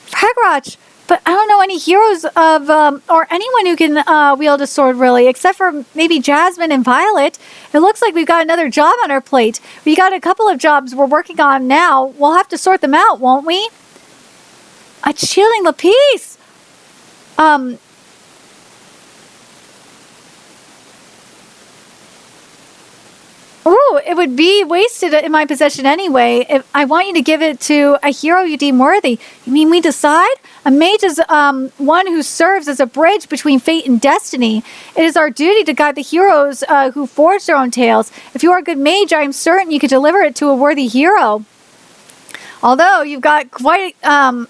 Fragrach. But I don't know any heroes of, or anyone who can wield a sword, really, except for maybe Jasmine and Violet. It looks like we've got another job on our plate. We got a couple of jobs we're working on now. We'll have to sort them out, won't we? A chilling lapis. Ooh, it would be wasted in my possession anyway. If I want you to give it to a hero you deem worthy. You mean we decide? A mage is one who serves as a bridge between fate and destiny. It is our duty to guide the heroes who forge their own tales. If you are a good mage, I am certain you could deliver it to a worthy hero. Although you've got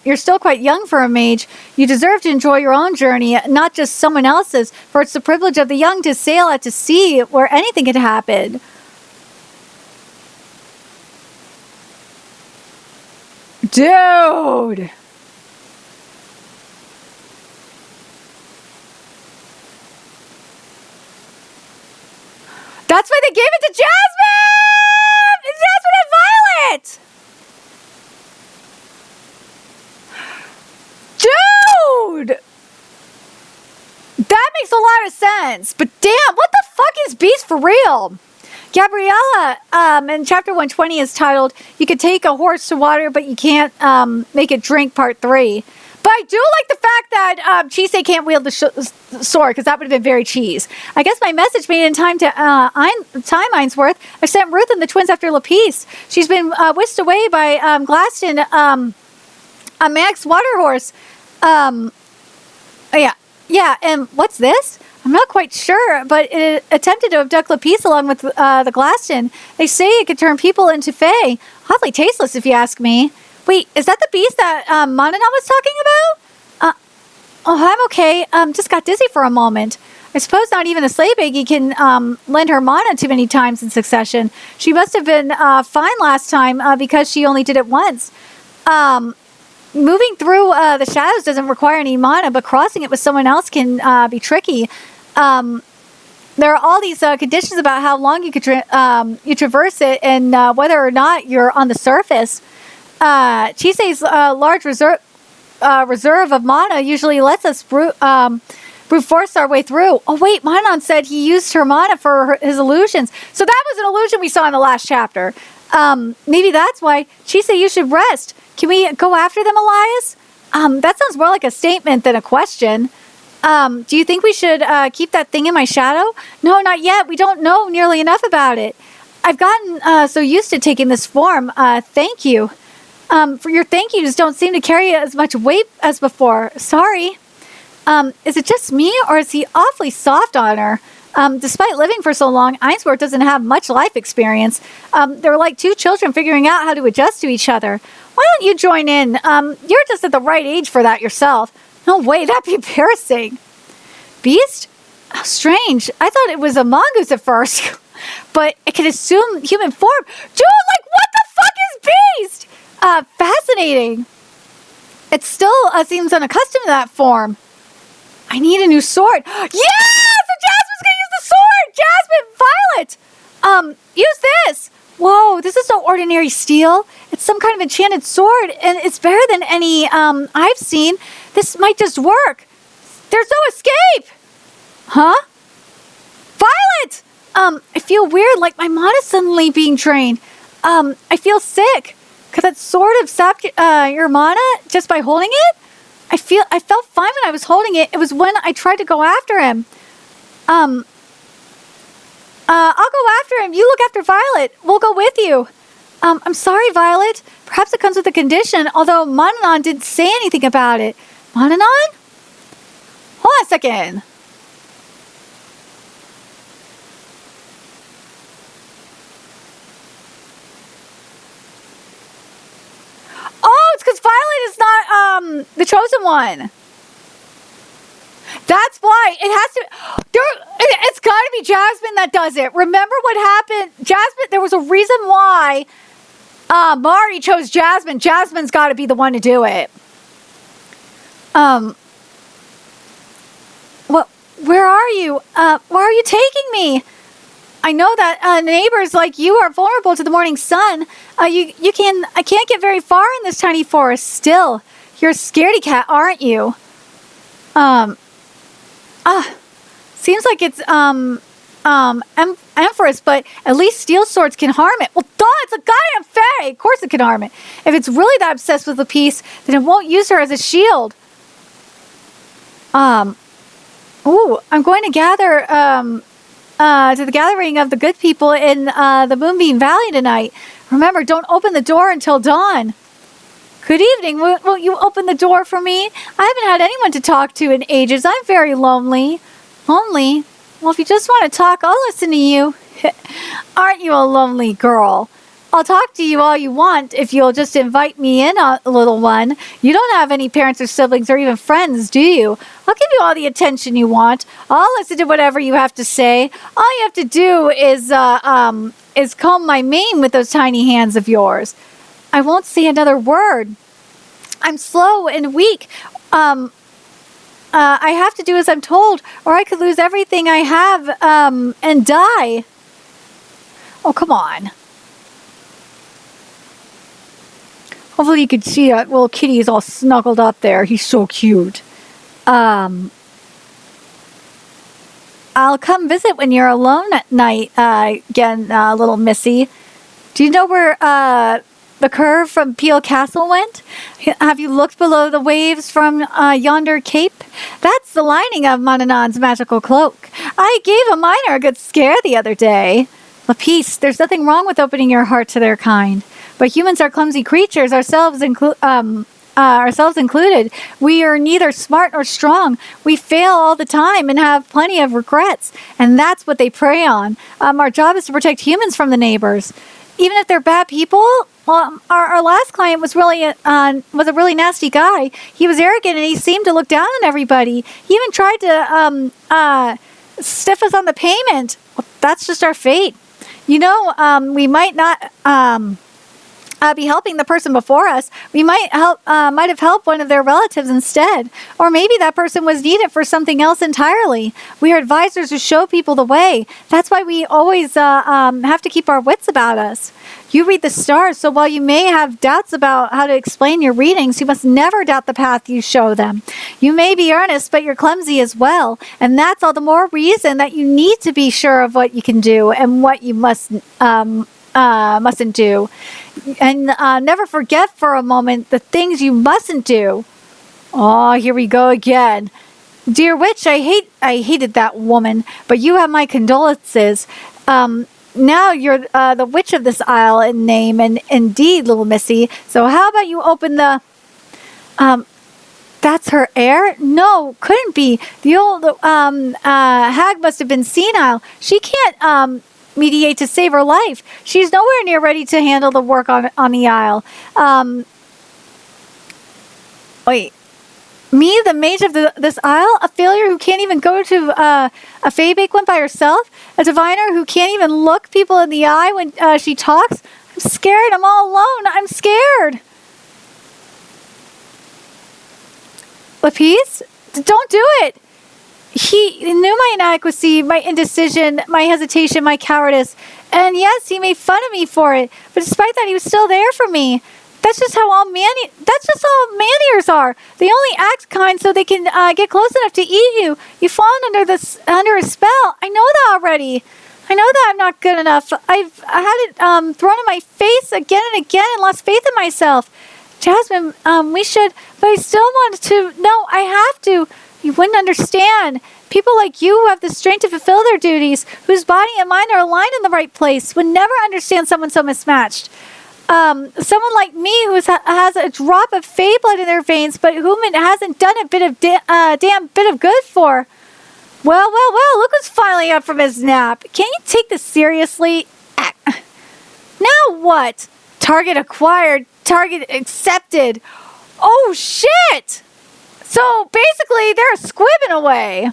you're still quite young for a mage, you deserve to enjoy your own journey, not just someone else's, for it's the privilege of the young to sail out to sea where anything could happen. Dude! That's why they gave it to Jasmine! It's Jasmine and Violet! Dude! That makes a lot of sense. But damn, what the fuck is Beast for real? Gabriella, in chapter 120 is titled, You Could Take a Horse to Water, but you can't make it drink, part 3. But I do like the fact that Chise can't wield the sword, because that would have been very cheese. I guess my message made it in time to time Ainsworth. I sent Ruth and the twins after Lapis. She's been whisked away by Glaston, a Max water horse. Yeah. Yeah, and what's this? I'm not quite sure, but it attempted to abduct Lapice along with the Glaston. They say it could turn people into fae. Oddly tasteless, if you ask me. Wait, is that the beast that Mononon was talking about? Oh, I'm okay. Just got dizzy for a moment. I suppose not even a slave baby can lend her mana too many times in succession. She must have been fine last time because she only did it once. Moving through the shadows doesn't require any mana, but crossing it with someone else can be tricky. There are all these conditions about how long you could you traverse it and whether or not you're on the surface. Chisei's large reserve of mana usually lets us brute force our way through. Oh wait, Mononon said he used her mana for his illusions. So that was an illusion we saw in the last chapter. Maybe that's why. Chisei, you should rest. Can we go after them, Elias? That sounds more like a statement than a question. Do you think we should keep that thing in my shadow? No, not yet. We don't know nearly enough about it. I've gotten so used to taking this form. Thank you. For your thank yous don't seem to carry as much weight as before. Sorry. Is it just me, or is he awfully soft on her? Despite living for so long, Ainsworth doesn't have much life experience. They're like two children figuring out how to adjust to each other. Why don't you join in? You're just at the right age for that yourself. No way, that'd be embarrassing. Beast? How strange. I thought it was a mongoose at first. But it can assume human form. Dude, like, what the fuck is Beast? Fascinating. It still seems unaccustomed to that form. I need a new sword. Yeah! So Jasmine's gonna use the sword! Jasmine! Violet! Use this! Whoa, this is no ordinary steel. It's some kind of enchanted sword, and it's better than any I've seen. This might just work. There's no escape! Huh? Violet! I feel weird, like my mana's suddenly being drained. I feel sick. Could that sort of sap your mana just by holding it? I felt fine when I was holding it. It was when I tried to go after him. I'll go after him. You look after Violet. We'll go with you. I'm sorry, Violet. Perhaps it comes with a condition, although Mononon didn't say anything about it. Mononon? Hold on a second. Oh, it's because Violet is not the chosen one. That's why it has to. It's got to be Jasmine that does it. Remember what happened? Jasmine. There was a reason why Mari chose Jasmine. Jasmine's got to be the one to do it. What? Where are you? Where are you taking me? I know that neighbors like you are vulnerable to the morning sun. I can't get very far in this tiny forest. Still, you're a scaredy cat, aren't you? Seems like it's Empress, but at least steel swords can harm it. Well, duh, it's a goddamn fae. Of course it can harm it. If it's really that obsessed with the piece, then it won't use her as a shield. Ooh, I'm going to gather to the gathering of the good people in the Moonbeam Valley tonight. Remember, don't open the door until dawn. Good evening. Won't you open the door for me? I haven't had anyone to talk to in ages. I'm very lonely. Lonely? Well, if you just want to talk, I'll listen to you. Aren't you a lonely girl? I'll talk to you all you want if you'll just invite me in, a little one. You don't have any parents or siblings or even friends, do you? I'll give you all the attention you want. I'll listen to whatever you have to say. All you have to do is comb my mane with those tiny hands of yours. I won't say another word. I'm slow and weak. I have to do as I'm told, or I could lose everything I have and die. Oh, come on. Hopefully you can see that little kitty is all snuggled up there. He's so cute. I'll come visit when you're alone at night again, little Missy. Do you know where the curve from Peel Castle went? Have you looked below the waves from yonder cape? That's the lining of Mononon's magical cloak. I gave a miner a good scare the other day. Lapice, there's nothing wrong with opening your heart to their kind. But humans are clumsy creatures, ourselves ourselves included. We are neither smart nor strong. We fail all the time and have plenty of regrets. And that's what they prey on. Our job is to protect humans from the neighbors. Even if they're bad people, well, our last client was a really nasty guy. He was arrogant and he seemed to look down on everybody. He even tried to stiff us on the payment. Well, that's just our fate. We might not be helping the person before us. We might have helped one of their relatives instead. Or maybe that person was needed for something else entirely. We are advisors who show people the way. That's why we always have to keep our wits about us. You read the stars, so while you may have doubts about how to explain your readings, you must never doubt the path you show them. You may be earnest, but you're clumsy as well. And that's all the more reason that you need to be sure of what you can do and what you mustn't do. And never forget for a moment the things you mustn't do. Oh, here we go again. Dear witch, I hated that woman, but you have my condolences. Now you're the witch of this isle in name and indeed, little missy. So how about you open the... That's her heir? No, couldn't be. The old hag must have been senile. She can't mediate to save her life. She's nowhere near ready to handle the work on the isle. Wait. Me, the mage of this isle? A failure who can't even go to a fae banquet by herself? A diviner who can't even look people in the eye when she talks? I'm scared. I'm all alone. I'm scared. Lapis? Don't do it. He knew my inadequacy, my indecision, my hesitation, my cowardice. And yes, he made fun of me for it. But despite that, he was still there for me. That's just all maniers are. They only act kind so they can get close enough to eat you. You've fallen under a spell. I know that already. I know that I'm not good enough. I've had it thrown in my face again and again and lost faith in myself. Jasmine, we should, but I still wanted to. No, I have to. You wouldn't understand. People like you who have the strength to fulfill their duties, whose body and mind are aligned in the right place, would never understand someone so mismatched. Someone like me who has a drop of fae blood in their veins, but whom it hasn't done a damn bit of good for. Well, look who's finally up from his nap. Can't you take this seriously? Now what? Target acquired, target accepted. Oh, shit! So, basically, they're a squib in a way.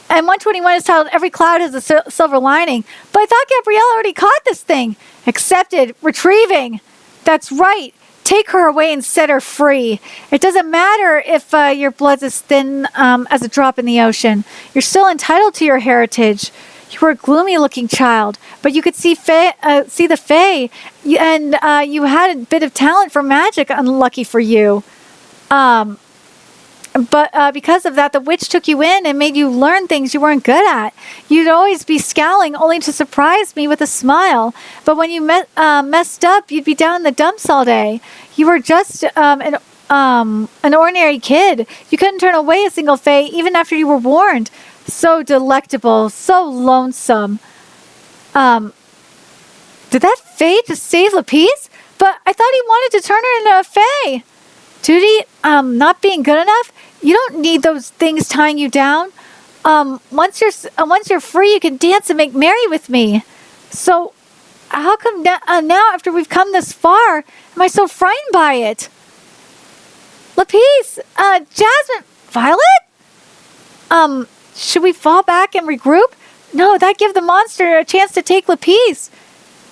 And 121 is titled, Every Cloud Has a Silver Lining. But I thought Gabrielle already caught this thing. Accepted. Retrieving. That's right. Take her away and set her free. It doesn't matter if your blood's as thin as a drop in the ocean. You're still entitled to your heritage. You were a gloomy-looking child, but you could see the fae, and you had a bit of talent for magic, unlucky for you. But because of that, the witch took you in and made you learn things you weren't good at. You'd always be scowling only to surprise me with a smile. But when you messed up, you'd be down in the dumps all day. You were just an ordinary kid. You couldn't turn away a single fae even after you were warned. So delectable, so lonesome. Did that fae just save Lapis? But I thought he wanted to turn her into a fae. Duty, not being good enough? You don't need those things tying you down. Once you're free, you can dance and make merry with me. So, how come now after we've come this far, am I so frightened by it? Lapis, Jasmine, Violet? Should we fall back and regroup? No, that'd give the monster a chance to take Lapis.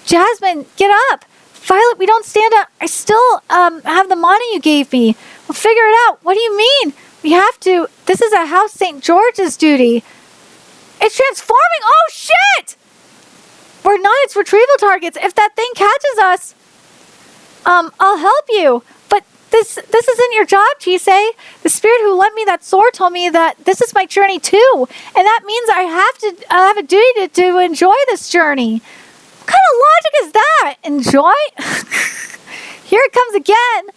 Jasmine, get up. Violet, we don't stand up. I still have the mana you gave me. We'll figure it out. What do you mean? We have to. This is a House St. George's duty. It's transforming. Oh, shit! We're not its retrieval targets. If that thing catches us, I'll help you. But this isn't your job, Chisei. The spirit who lent me that sword told me that this is my journey too. And that means I have a duty to enjoy this journey. What kind of logic is that? Enjoy? Here it comes again.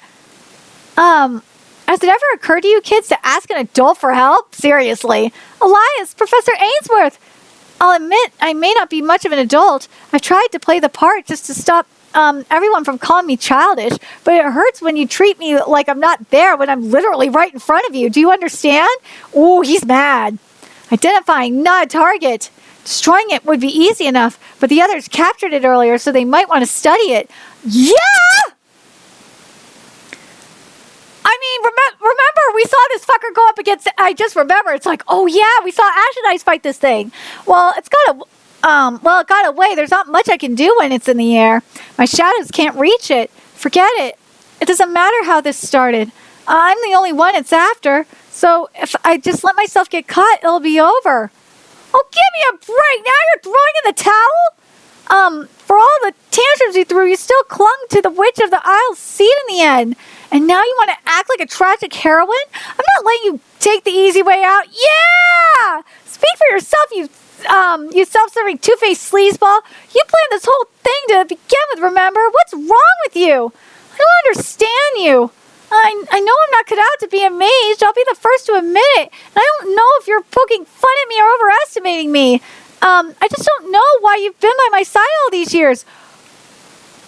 Has it ever occurred to you kids to ask an adult for help? Seriously. Elias, Professor Ainsworth. I'll admit I may not be much of an adult. I've tried to play the part just to stop everyone from calling me childish, but it hurts when you treat me like I'm not there when I'm literally right in front of you. Do you understand? Ooh, he's mad. Identifying, not a target. Destroying it would be easy enough, but the others captured it earlier, so they might want to study it. Yeah! I mean, remember, we saw this fucker go up against, I just remember, it's like, oh yeah, we saw Ash and Ice fight this thing. Well, it got away. There's not much I can do when it's in the air. My shadows can't reach it. Forget it. It doesn't matter how this started. I'm the only one it's after, so if I just let myself get caught, it'll be over. Oh, give me a break. Now you're throwing in the towel? For all the tantrums you threw, you still clung to the Witch of the Isle's seat in the end. And now you want to act like a tragic heroine? I'm not letting you take the easy way out. Yeah! Speak for yourself, you self-serving two-faced sleazeball. You planned this whole thing to begin with, remember? What's wrong with you? I don't understand you. I know I'm not cut out to be a mage. I'll be the first to admit it. And I don't know if you're poking fun at me or overestimating me. I just don't know why you've been by my side all these years.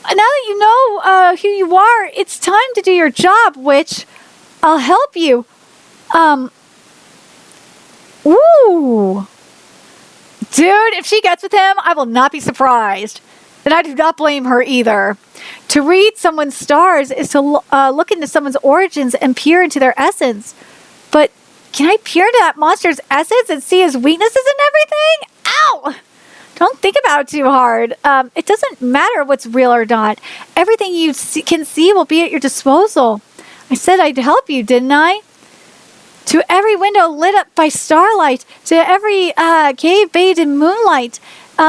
Now that you know who you are, it's time to do your job, Witch. I'll help you. Ooh. Dude, if she gets with him, I will not be surprised. And I do not blame her either. To read someone's stars is to look into someone's origins and peer into their essence. But can I peer into that monster's essence and see his weaknesses and everything? Ow! Don't think about it too hard. It doesn't matter what's real or not. Everything you can see will be at your disposal. I said I'd help you, didn't I? To every window lit up by starlight, to every cave bathed in moonlight,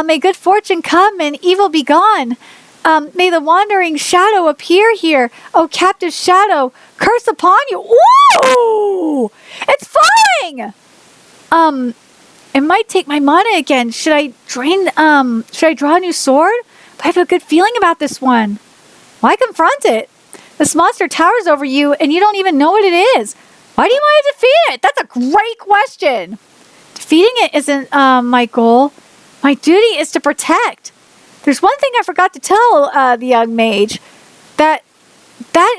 may good fortune come and evil be gone. May the wandering shadow appear here. Oh, captive shadow, curse upon you. Ooh! It's falling! It might take my mana again. Should I draw a new sword? But I have a good feeling about this one. Why confront it? This monster towers over you and you don't even know what it is. Why do you want to defeat it? That's a great question. Defeating it isn't my goal. My duty is to protect. There's one thing I forgot to tell the young mage. That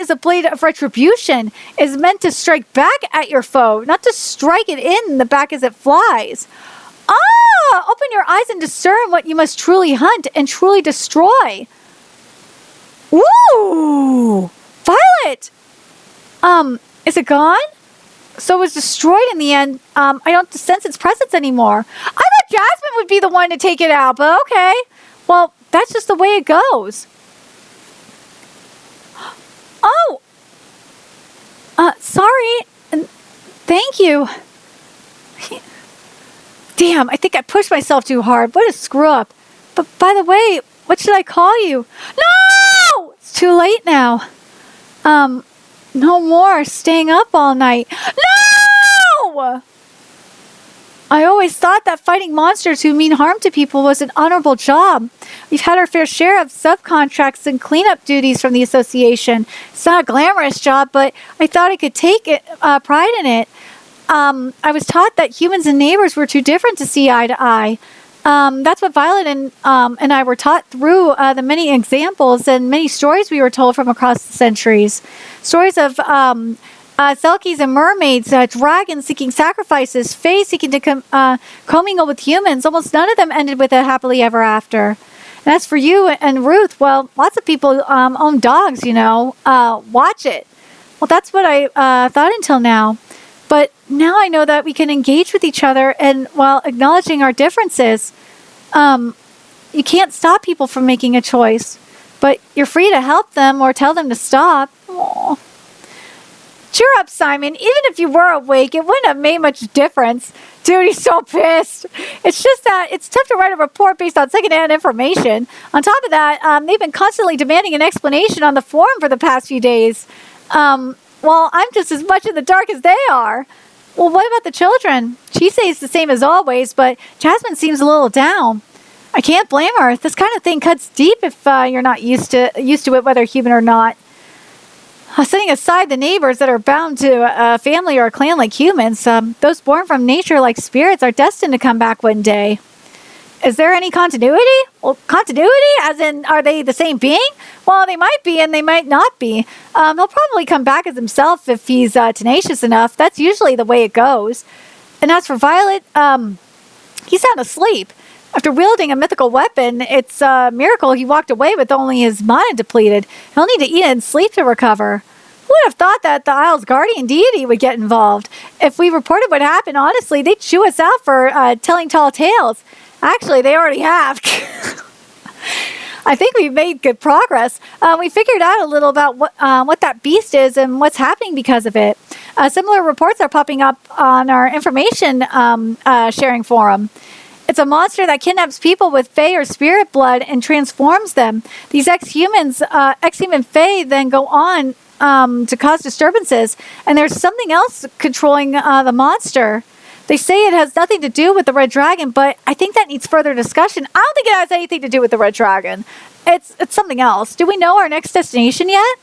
is a blade of retribution. Is meant to strike back at your foe, not to strike it in the back as it flies. Ah! Open your eyes and discern what you must truly hunt and truly destroy. Ooh! Violet! Is it gone? So it was destroyed in the end. I don't sense its presence anymore. I thought Jasmine would be the one to take it out, but okay. Well, that's just the way it goes. Oh! Sorry. Thank you. Damn, I think I pushed myself too hard. What a screw up. But by the way, what should I call you? No! It's too late now. No more staying up all night. No! I always thought that fighting monsters who mean harm to people was an honorable job. We've had our fair share of subcontracts and cleanup duties from the association. It's not a glamorous job, but I thought I could take pride in it. I was taught that humans and neighbors were too different to see eye to eye. That's what Violet and I were taught through the many examples and many stories we were told from across the centuries. Stories of selkies and mermaids, dragons seeking sacrifices, fays seeking to commingle with humans. Almost none of them ended with a happily ever after. And as for you and Ruth, well, lots of people own dogs, you know. Watch it. Well, that's what I thought until now. But now I know that we can engage with each other and while acknowledging our differences. You can't stop people from making a choice, but you're free to help them or tell them to stop. Aww. Cheer up, Simon. Even if you were awake, it wouldn't have made much difference. Dude, he's so pissed. It's just that it's tough to write a report based on secondhand information. On top of that, they've been constantly demanding an explanation on the forum for the past few days. Well, I'm just as much in the dark as they are. Well, what about the children? She says the same as always, but Jasmine seems a little down. I can't blame her. This kind of thing cuts deep if you're not used to it, whether human or not. Setting aside the neighbors that are bound to a family or a clan like humans, those born from nature like spirits are destined to come back one day. Is there any continuity? Well, continuity? As in, are they the same being? Well, they might be and they might not be. He'll probably come back as himself if he's tenacious enough. That's usually the way it goes. And as for Violet, he's sound asleep. After wielding a mythical weapon, it's a miracle he walked away with only his mind depleted. He'll need to eat and sleep to recover. Who would have thought that the Isle's guardian deity would get involved? If we reported what happened, honestly, they'd chew us out for telling tall tales. Actually, they already have. I think we've made good progress. We figured out a little about what that beast is and what's happening because of it. Similar reports are popping up on our information sharing forum. It's a monster that kidnaps people with Fae or spirit blood and transforms them. These ex-human Fae then go on to cause disturbances. And there's something else controlling the monster. They say it has nothing to do with the Red Dragon, but I think that needs further discussion. I don't think it has anything to do with the Red Dragon. It's something else. Do we know our next destination yet?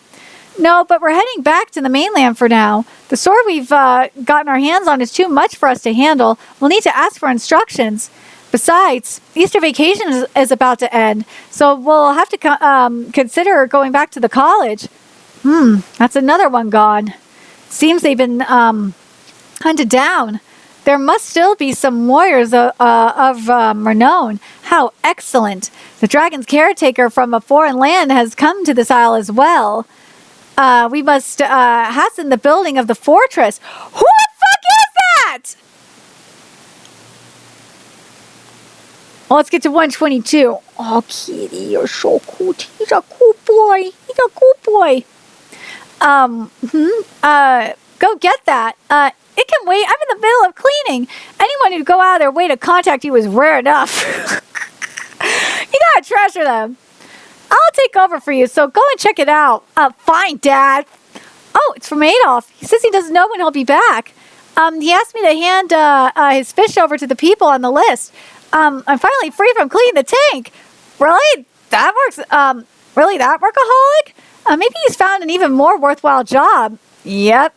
No, but we're heading back to the mainland for now. The sword we've gotten our hands on is too much for us to handle. We'll need to ask for instructions. Besides, Easter vacation is about to end, so we'll have to consider going back to the college. That's another one gone. Seems they've been hunted down. There must still be some warriors of renown. How excellent. The dragon's caretaker from a foreign land has come to this isle as well. We must hasten the building of the fortress. Who the fuck is that? Well, let's get to 122. Oh, Kitty, you're so cute. He's a cool boy. He's a cool boy. Go get that. It can wait. I'm in the middle of cleaning. Anyone who'd go out of their way to contact you is rare enough. You gotta treasure them. I'll take over for you, so go and check it out. Fine, Dad. Oh, it's from Adolf. He says he doesn't know when he'll be back. He asked me to hand his fish over to the people on the list. I'm finally free from cleaning the tank. Really? That works. Really that workaholic? Maybe he's found an even more worthwhile job. Yep.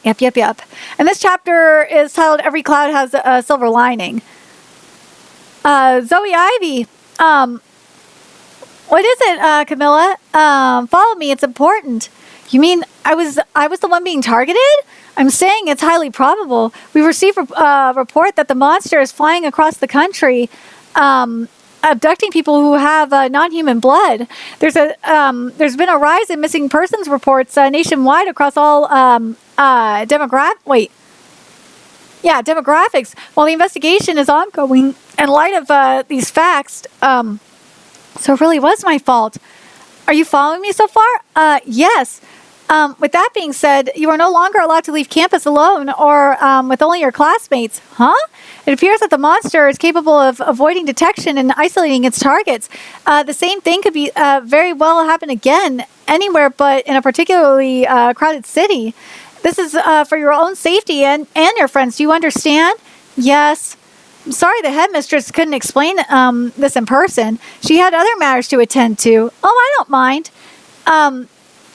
And this chapter is titled Every Cloud Has a Silver Lining. Zoe Ivy. What is it, Camilla? Follow me. It's important. You mean I was the one being targeted? I'm saying it's highly probable. We received a report that the monster is flying across the country, abducting people who have non-human blood. There's been a rise in missing persons reports nationwide across all demographics. While the investigation is ongoing, in light of these facts, so it really was my fault. Are you following me so far? Yes. With that being said, you are no longer allowed to leave campus alone or with only your classmates. Huh? It appears that the monster is capable of avoiding detection and isolating its targets. The same thing could be very well happen again anywhere but in a particularly crowded city. This is for your own safety and your friends. Do you understand? Yes. I'm sorry the headmistress couldn't explain this in person. She had other matters to attend to. Oh, I don't mind.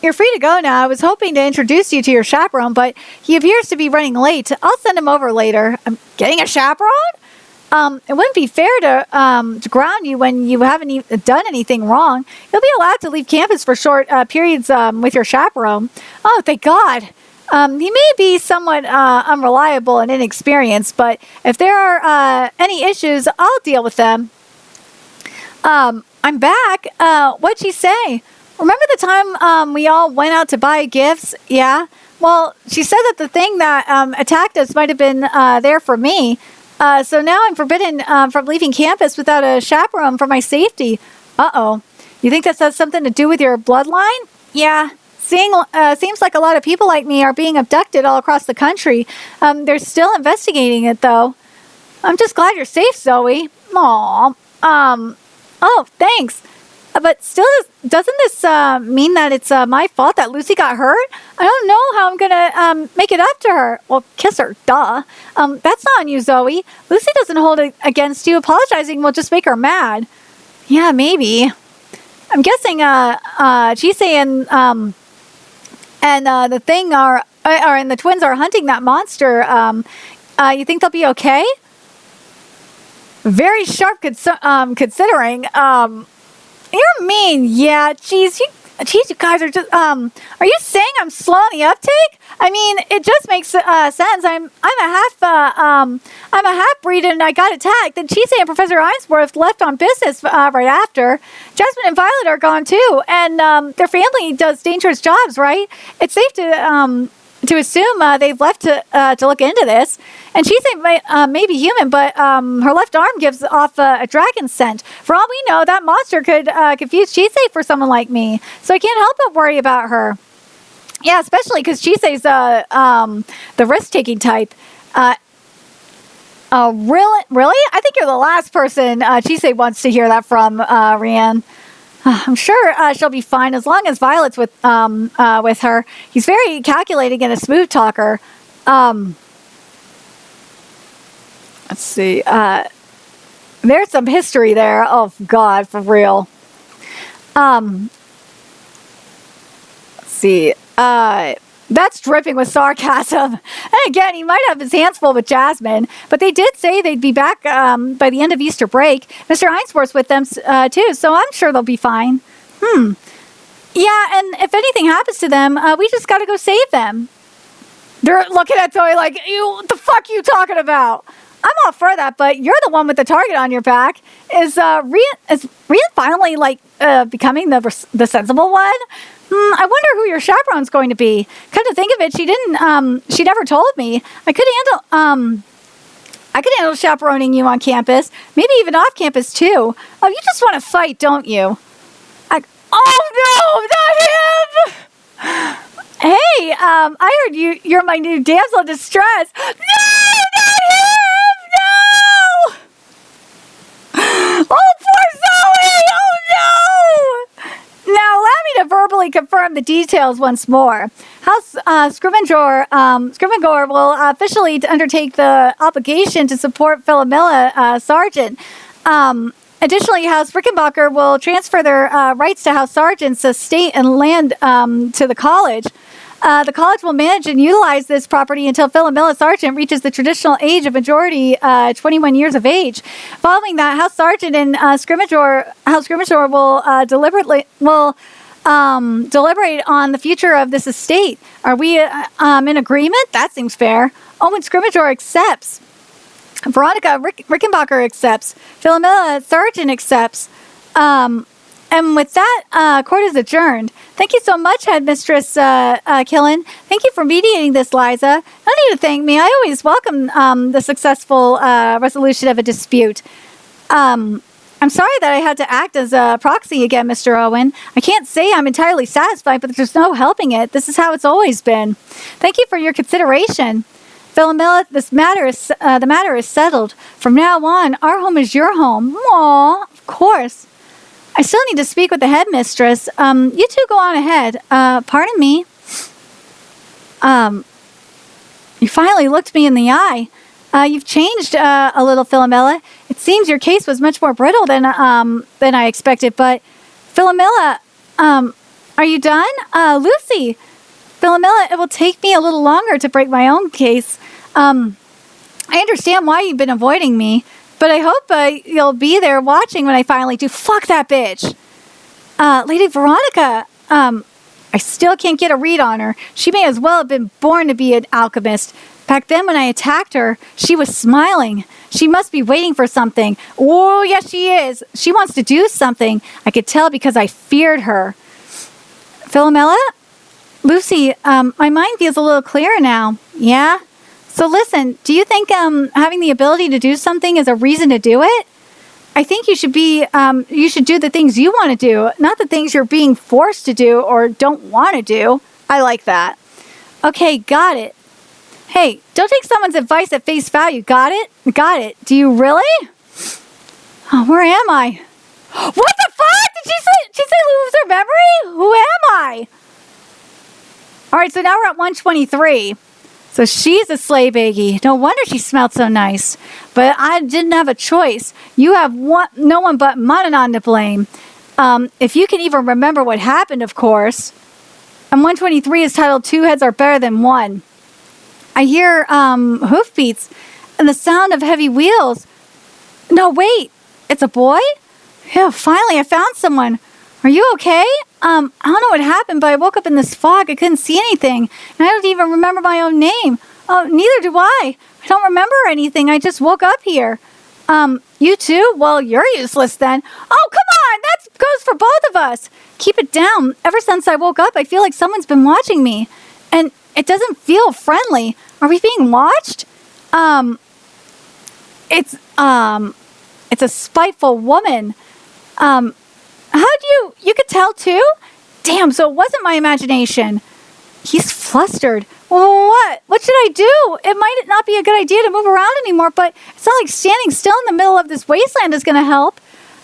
You're free to go now. I was hoping to introduce you to your chaperone, but he appears to be running late. I'll send him over later. I'm getting a chaperone? It wouldn't be fair to ground you when you haven't done anything wrong. You'll be allowed to leave campus for short periods with your chaperone. Oh, thank God. He may be somewhat unreliable and inexperienced, but if there are any issues, I'll deal with them. I'm back. What'd she say? Remember the time we all went out to buy gifts? Yeah? Well, she said that the thing that attacked us might have been there for me. So now I'm forbidden from leaving campus without a chaperone for my safety. Uh-oh. You think that has something to do with your bloodline? Yeah. Seems like a lot of people like me are being abducted all across the country. They're still investigating it, though. I'm just glad you're safe, Zoe. Aw. Oh, thanks. But still, doesn't this mean that it's my fault that Lucy got hurt? I don't know how I'm going to make it up to her. Well, kiss her, duh. That's not on you, Zoe. Lucy doesn't hold it against you. Apologizing will just make her mad. Yeah, maybe. I'm guessing Chisei and the thing and the twins are hunting that monster. You think they'll be okay? Very sharp considering. You're mean. Yeah, geez, you guys are just, are you saying I'm slow on the uptake? I mean, it just makes sense. I'm a half breed and I got attacked. Then Chise and Professor Ainsworth left on business right after. Jasmine and Violet are gone too, and their family does dangerous jobs, right? It's safe to assume they've left to look into this. And Chise may be human, but her left arm gives off a dragon scent. For all we know, that monster could confuse Chise for someone like me. So I can't help but worry about her. Yeah, especially because Chise's the risk-taking type. Really? I think you're the last person Chise wants to hear that from, Rianne. I'm sure she'll be fine as long as Violet's with her. He's very calculating and a smooth talker. Let's see. There's some history there. Oh, God, for real. Let's see. That's dripping with sarcasm. And again, he might have his hands full with Jasmine, but they did say they'd be back by the end of Easter break. Mr. Ainsworth's with them too, so I'm sure they'll be fine. Yeah, and if anything happens to them, we just got to go save them. They're looking at Zoe like, what the fuck are you talking about? I'm all for that, but you're the one with the target on your back. Is Rian finally becoming the sensible one? I wonder who your chaperone's going to be. Come to think of it, she didn't. She never told me. I could handle chaperoning you on campus, maybe even off campus too. Oh, you just want to fight, don't you? Oh no, not him! Hey, I heard you're my new damsel in distress. No, not him! No! Oh, poor Zoe! Oh no! Now, allow me to verbally confirm the details once more. House Scrimgeour will officially undertake the obligation to support Philomela Sargent. Additionally, House Rickenbacker will transfer their rights to House Sargent's estate and land to the college. The college will manage and utilize this property until Philomela Sargent reaches the traditional age of majority, 21 years of age. Following that, House Sargent and House Scrimgeour will deliberate on the future of this estate. Are we in agreement? That seems fair. Owen Scrimgeour accepts. Veronica Rickenbacker accepts. Philomela Sargent accepts. And with that, court is adjourned. Thank you so much, Headmistress Killen. Thank you for mediating this, Liza. No need to thank me. I always welcome the successful resolution of a dispute. I'm sorry that I had to act as a proxy again, Mr. Owen. I can't say I'm entirely satisfied, but there's no helping it. This is how it's always been. Thank you for your consideration. Philomela, the matter is settled. From now on, our home is your home. Aw, of course. I still need to speak with the headmistress. You two go on ahead. Pardon me. You finally looked me in the eye. You've changed a little, Philomela. It seems your case was much more brittle than I expected. But Philomela, are you done? Lucy, Philomela, it will take me a little longer to break my own case. I understand why you've been avoiding me, but I hope you'll be there watching when I finally do. Fuck that bitch. Lady Veronica, I still can't get a read on her. She may as well have been born to be an alchemist. Back then when I attacked her, she was smiling. She must be waiting for something. Oh, yes, she is. She wants to do something. I could tell because I feared her. Philomela? Lucy, my mind feels a little clearer now. Yeah? So listen, do you think having the ability to do something is a reason to do it? I think you should do the things you want to do, not the things you're being forced to do or don't want to do. I like that. Okay, got it. Hey, don't take someone's advice at face value. Got it? Got it. Do you really? Oh, where am I? What the fuck? Did she say lose her memory? Who am I? All right, so now we're at 123. So she's a slay baggy. No wonder she smelled so nice. But I didn't have a choice. You have no one but Mananon to blame. If you can even remember what happened, of course. And 123 is titled 2 Heads Are Better Than One. I hear hoofbeats and the sound of heavy wheels. No, wait. It's a boy? Yeah, finally I found someone. Are you okay? I don't know what happened, but I woke up in this fog. I couldn't see anything. And I don't even remember my own name. Oh, neither do I. I don't remember anything. I just woke up here. You too? Well, you're useless then. Oh, come on! That goes for both of us. Keep it down. Ever since I woke up, I feel like someone's been watching me. And it doesn't feel friendly. Are we being watched? It's a spiteful woman. How'd you could tell too? Damn, so it wasn't my imagination. He's flustered. Well, what should I do? It might not be a good idea to move around anymore, but it's not like standing still in the middle of this wasteland is going to help.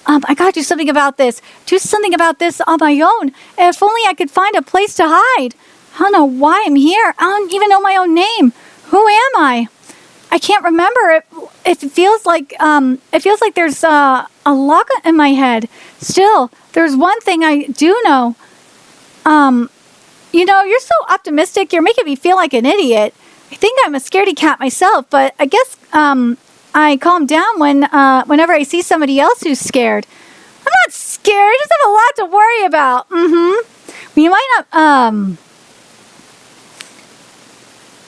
I gotta do something about this. Do something about this on my own. If only I could find a place to hide. I don't know why I'm here. I don't even know my own name. Who am I? I can't remember. It feels like there's a lock in my head. Still, there's one thing I do know. You're so optimistic. You're making me feel like an idiot. I think I'm a scaredy cat myself, but I guess I calm down whenever I see somebody else who's scared. I'm not scared. I just have a lot to worry about. You might not.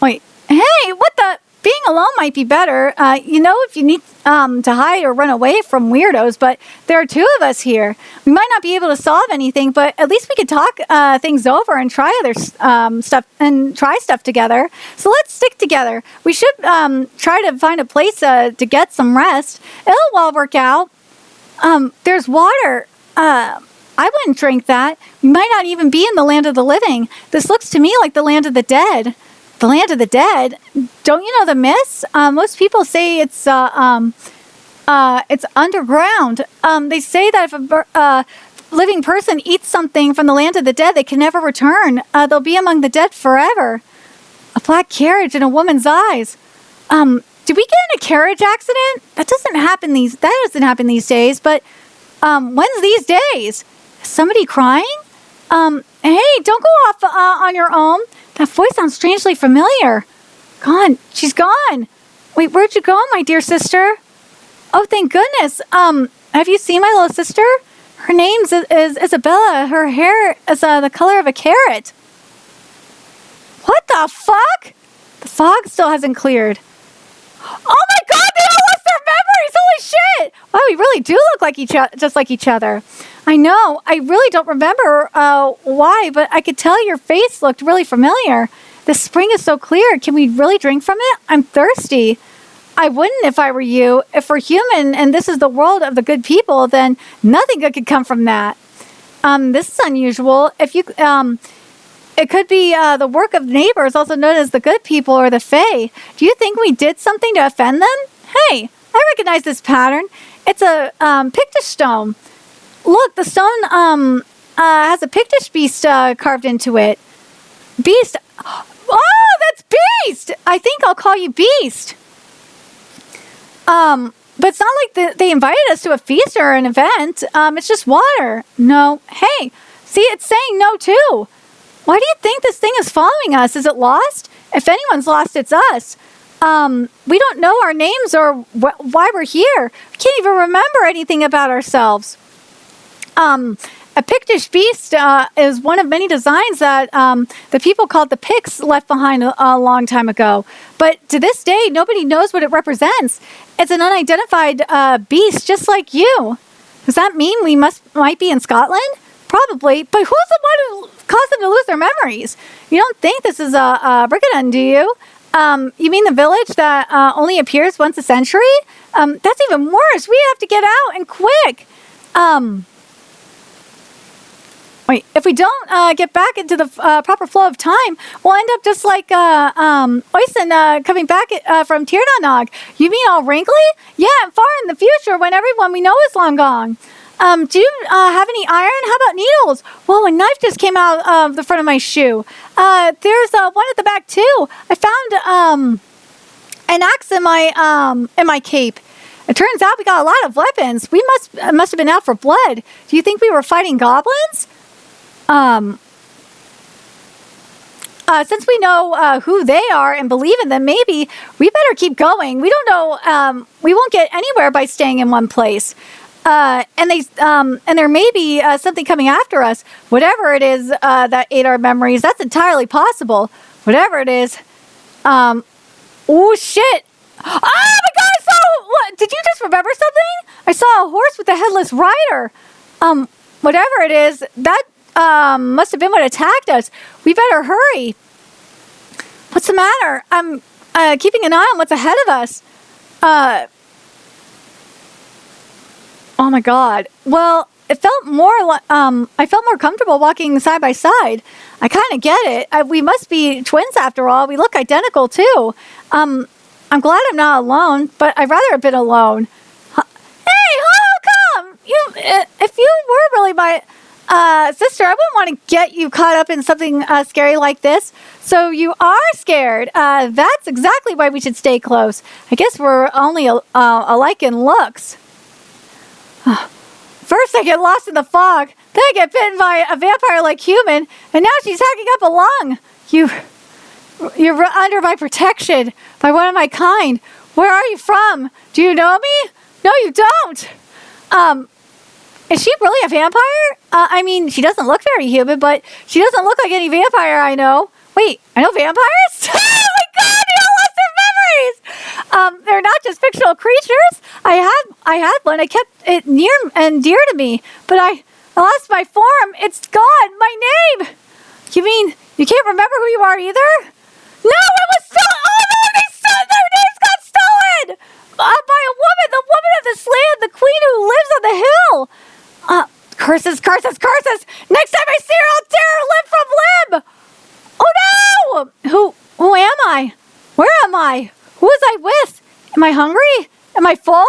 Wait. Hey, what the? Being alone might be better, if you need to hide or run away from weirdos, but there are two of us here. We might not be able to solve anything, but at least we could talk things over and try other stuff together. So let's stick together. We should try to find a place to get some rest. It'll all work out. There's water. I wouldn't drink that. We might not even be in the land of the living. This looks to me like the land of the dead. The land of the dead? Don't you know the myths? Most people say it's underground. They say that if a living person eats something from the land of the dead, they can never return. They'll be among the dead forever. A black carriage in a woman's eyes. Did we get in a carriage accident? That doesn't happen these days. But when's these days? Is somebody crying? Hey, don't go off on your own. That voice sounds strangely familiar. Gone. She's gone. Wait, where'd you go, my dear sister? Oh, thank goodness. Have you seen my little sister? Her name is Isabella. Her hair is the color of a carrot. What the fuck? The fog still hasn't cleared. Oh my god, they all lost their memories! Holy shit! Wow, we really do look like just like each other. I know. I really don't remember why, but I could tell your face looked really familiar. The spring is so clear. Can we really drink from it? I'm thirsty. I wouldn't if I were you. If we're human and this is the world of the good people, then nothing good could come from that. This is unusual. It could be the work of neighbors, also known as the good people or the fae. Do you think we did something to offend them? Hey, I recognize this pattern. It's a Pictish stone. Look, the stone has a Pictish beast carved into it. Beast. Oh, that's Beast! I think I'll call you Beast. But it's not like they invited us to a feast or an event. It's just water. No. Hey, see, it's saying no too. Why do you think this thing is following us? Is it lost? If anyone's lost, it's us. We don't know our names or why we're here. We can't even remember anything about ourselves. A Pictish beast is one of many designs that the people called the Picts left behind a long time ago. But to this day, nobody knows what it represents. It's an unidentified beast, just like you. Does that mean we might be in Scotland? Probably. But who's the one who caused them to lose their memories? You don't think this is a Brigadon, do you? You mean the village that only appears once a century? That's even worse. We have to get out and quick. Wait, if we don't get back into the proper flow of time, we'll end up just like Oysten coming back from Tirnanog. You mean all wrinkly? Yeah, and far in the future when everyone we know is long gone. Do you have any iron? How about needles? Whoa, a knife just came out of the front of my shoe. There's one at the back too. I found an axe in my cape. It turns out we got a lot of weapons. We must have been out for blood. Do you think we were fighting goblins? since we know who they are and believe in them, maybe we better keep going. We don't know. We won't get anywhere by staying in one place. And there may be something coming after us. Whatever it is that ate our memories, that's entirely possible. Whatever it is. Oh shit! Oh my God! I saw. What? Did you just remember something? I saw a horse with a headless rider. Whatever it is, that must have been what attacked us. We better hurry. What's the matter? I'm keeping an eye on what's ahead of us. Oh my God. Well, it felt more. I felt more comfortable walking side by side. I kind of get it. We must be twins after all. We look identical too. I'm glad I'm not alone, but I'd rather have been alone. Hey, how come? If you were really my sister, I wouldn't want to get you caught up in something scary like this. So you are scared. That's exactly why we should stay close. I guess we're only alike in looks. First I get lost in the fog, then I get bitten by a vampire-like human, and now she's hacking up a lung. You're under my protection, by one of my kind. Where are you from? Do you know me? No, you don't. Is she really a vampire? I mean, she doesn't look very human, but she doesn't look like any vampire I know. Wait, I know vampires? Oh my God, they all lost their memories! They're not just fictional creatures. I had one. I kept it near and dear to me, but I lost my form. It's gone. My name. You mean you can't remember who you are either? No, it was stolen. Oh no, their names got stolen by a woman, the woman of this land, the queen who lives on the hill. Curses, curses, curses! Next time I see her, I'll tear her limb from limb. Oh no! Who am I? Where am I? Who was I with? Am I hungry? Am I full?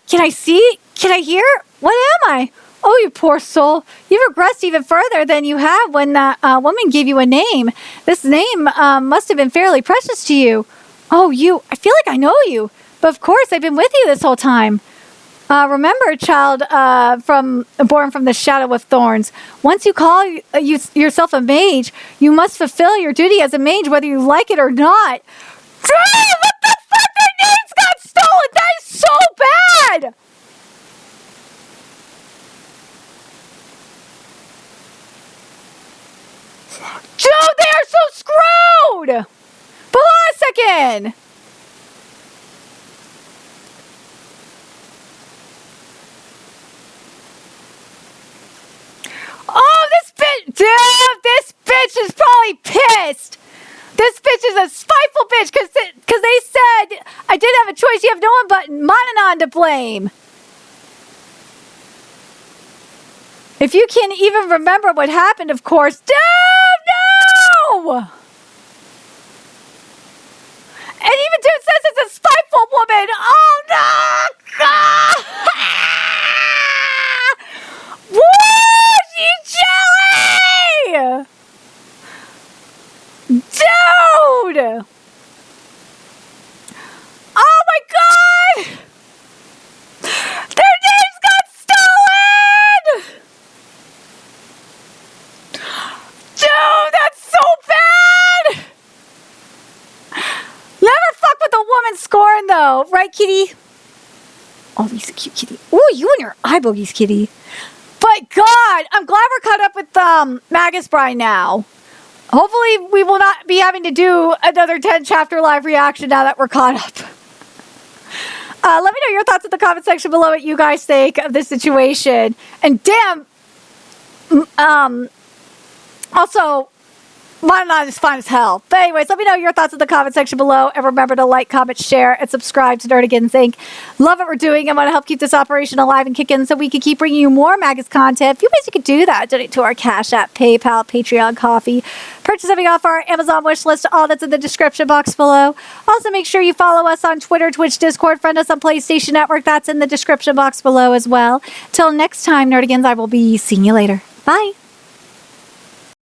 Can I see? Can I hear? What am I? Oh, you poor soul. You've regressed even further than you have when that woman gave you a name. This name must have been fairly precious to you. Oh, I feel like I know you. But of course, I've been with you this whole time. Remember, child, born from the shadow of thorns. Once you call yourself a mage, you must fulfill your duty as a mage, whether you like it or not. What the fuck? Their names got stolen! That is so bad! Dude, they are so screwed! But hold on a second! Oh, this bitch! Dude, this bitch is probably pissed! This bitch is a spiteful bitch because they said I didn't have a choice. You have no one but Mananon to blame. If you can't even remember what happened, of course. Dude, no! And even dude says it's a spiteful woman. Oh, no! Woo! She's jelly! Dude! Oh my God! Their names got stolen! Dude, that's so bad! Never fuck with a woman scorn though, right, kitty? Oh, he's a cute kitty. Oh, you and your eye bogies, kitty. But God, I'm glad we're caught up with Magus Bride now. Hopefully we will not be having to do another 10 chapter live reaction now that we're caught up. Let me know your thoughts in the comment section below what you guys think of this situation. And damn, also, Mananon is fine as hell. But anyways, let me know your thoughts in the comment section below. And remember to like, comment, share, and subscribe to Nerdigans Inc. Love what we're doing and want to help keep this operation alive and kicking so we can keep bringing you more Magus content. A few ways you could do that. Donate to our Cash App, PayPal, Patreon, Coffee. Purchase something off our Amazon wish list. All that's in the description box below. Also, make sure you follow us on Twitter, Twitch, Discord. Friend us on PlayStation Network. That's in the description box below as well. Till next time, Nerdigans, I will be seeing you later. Bye.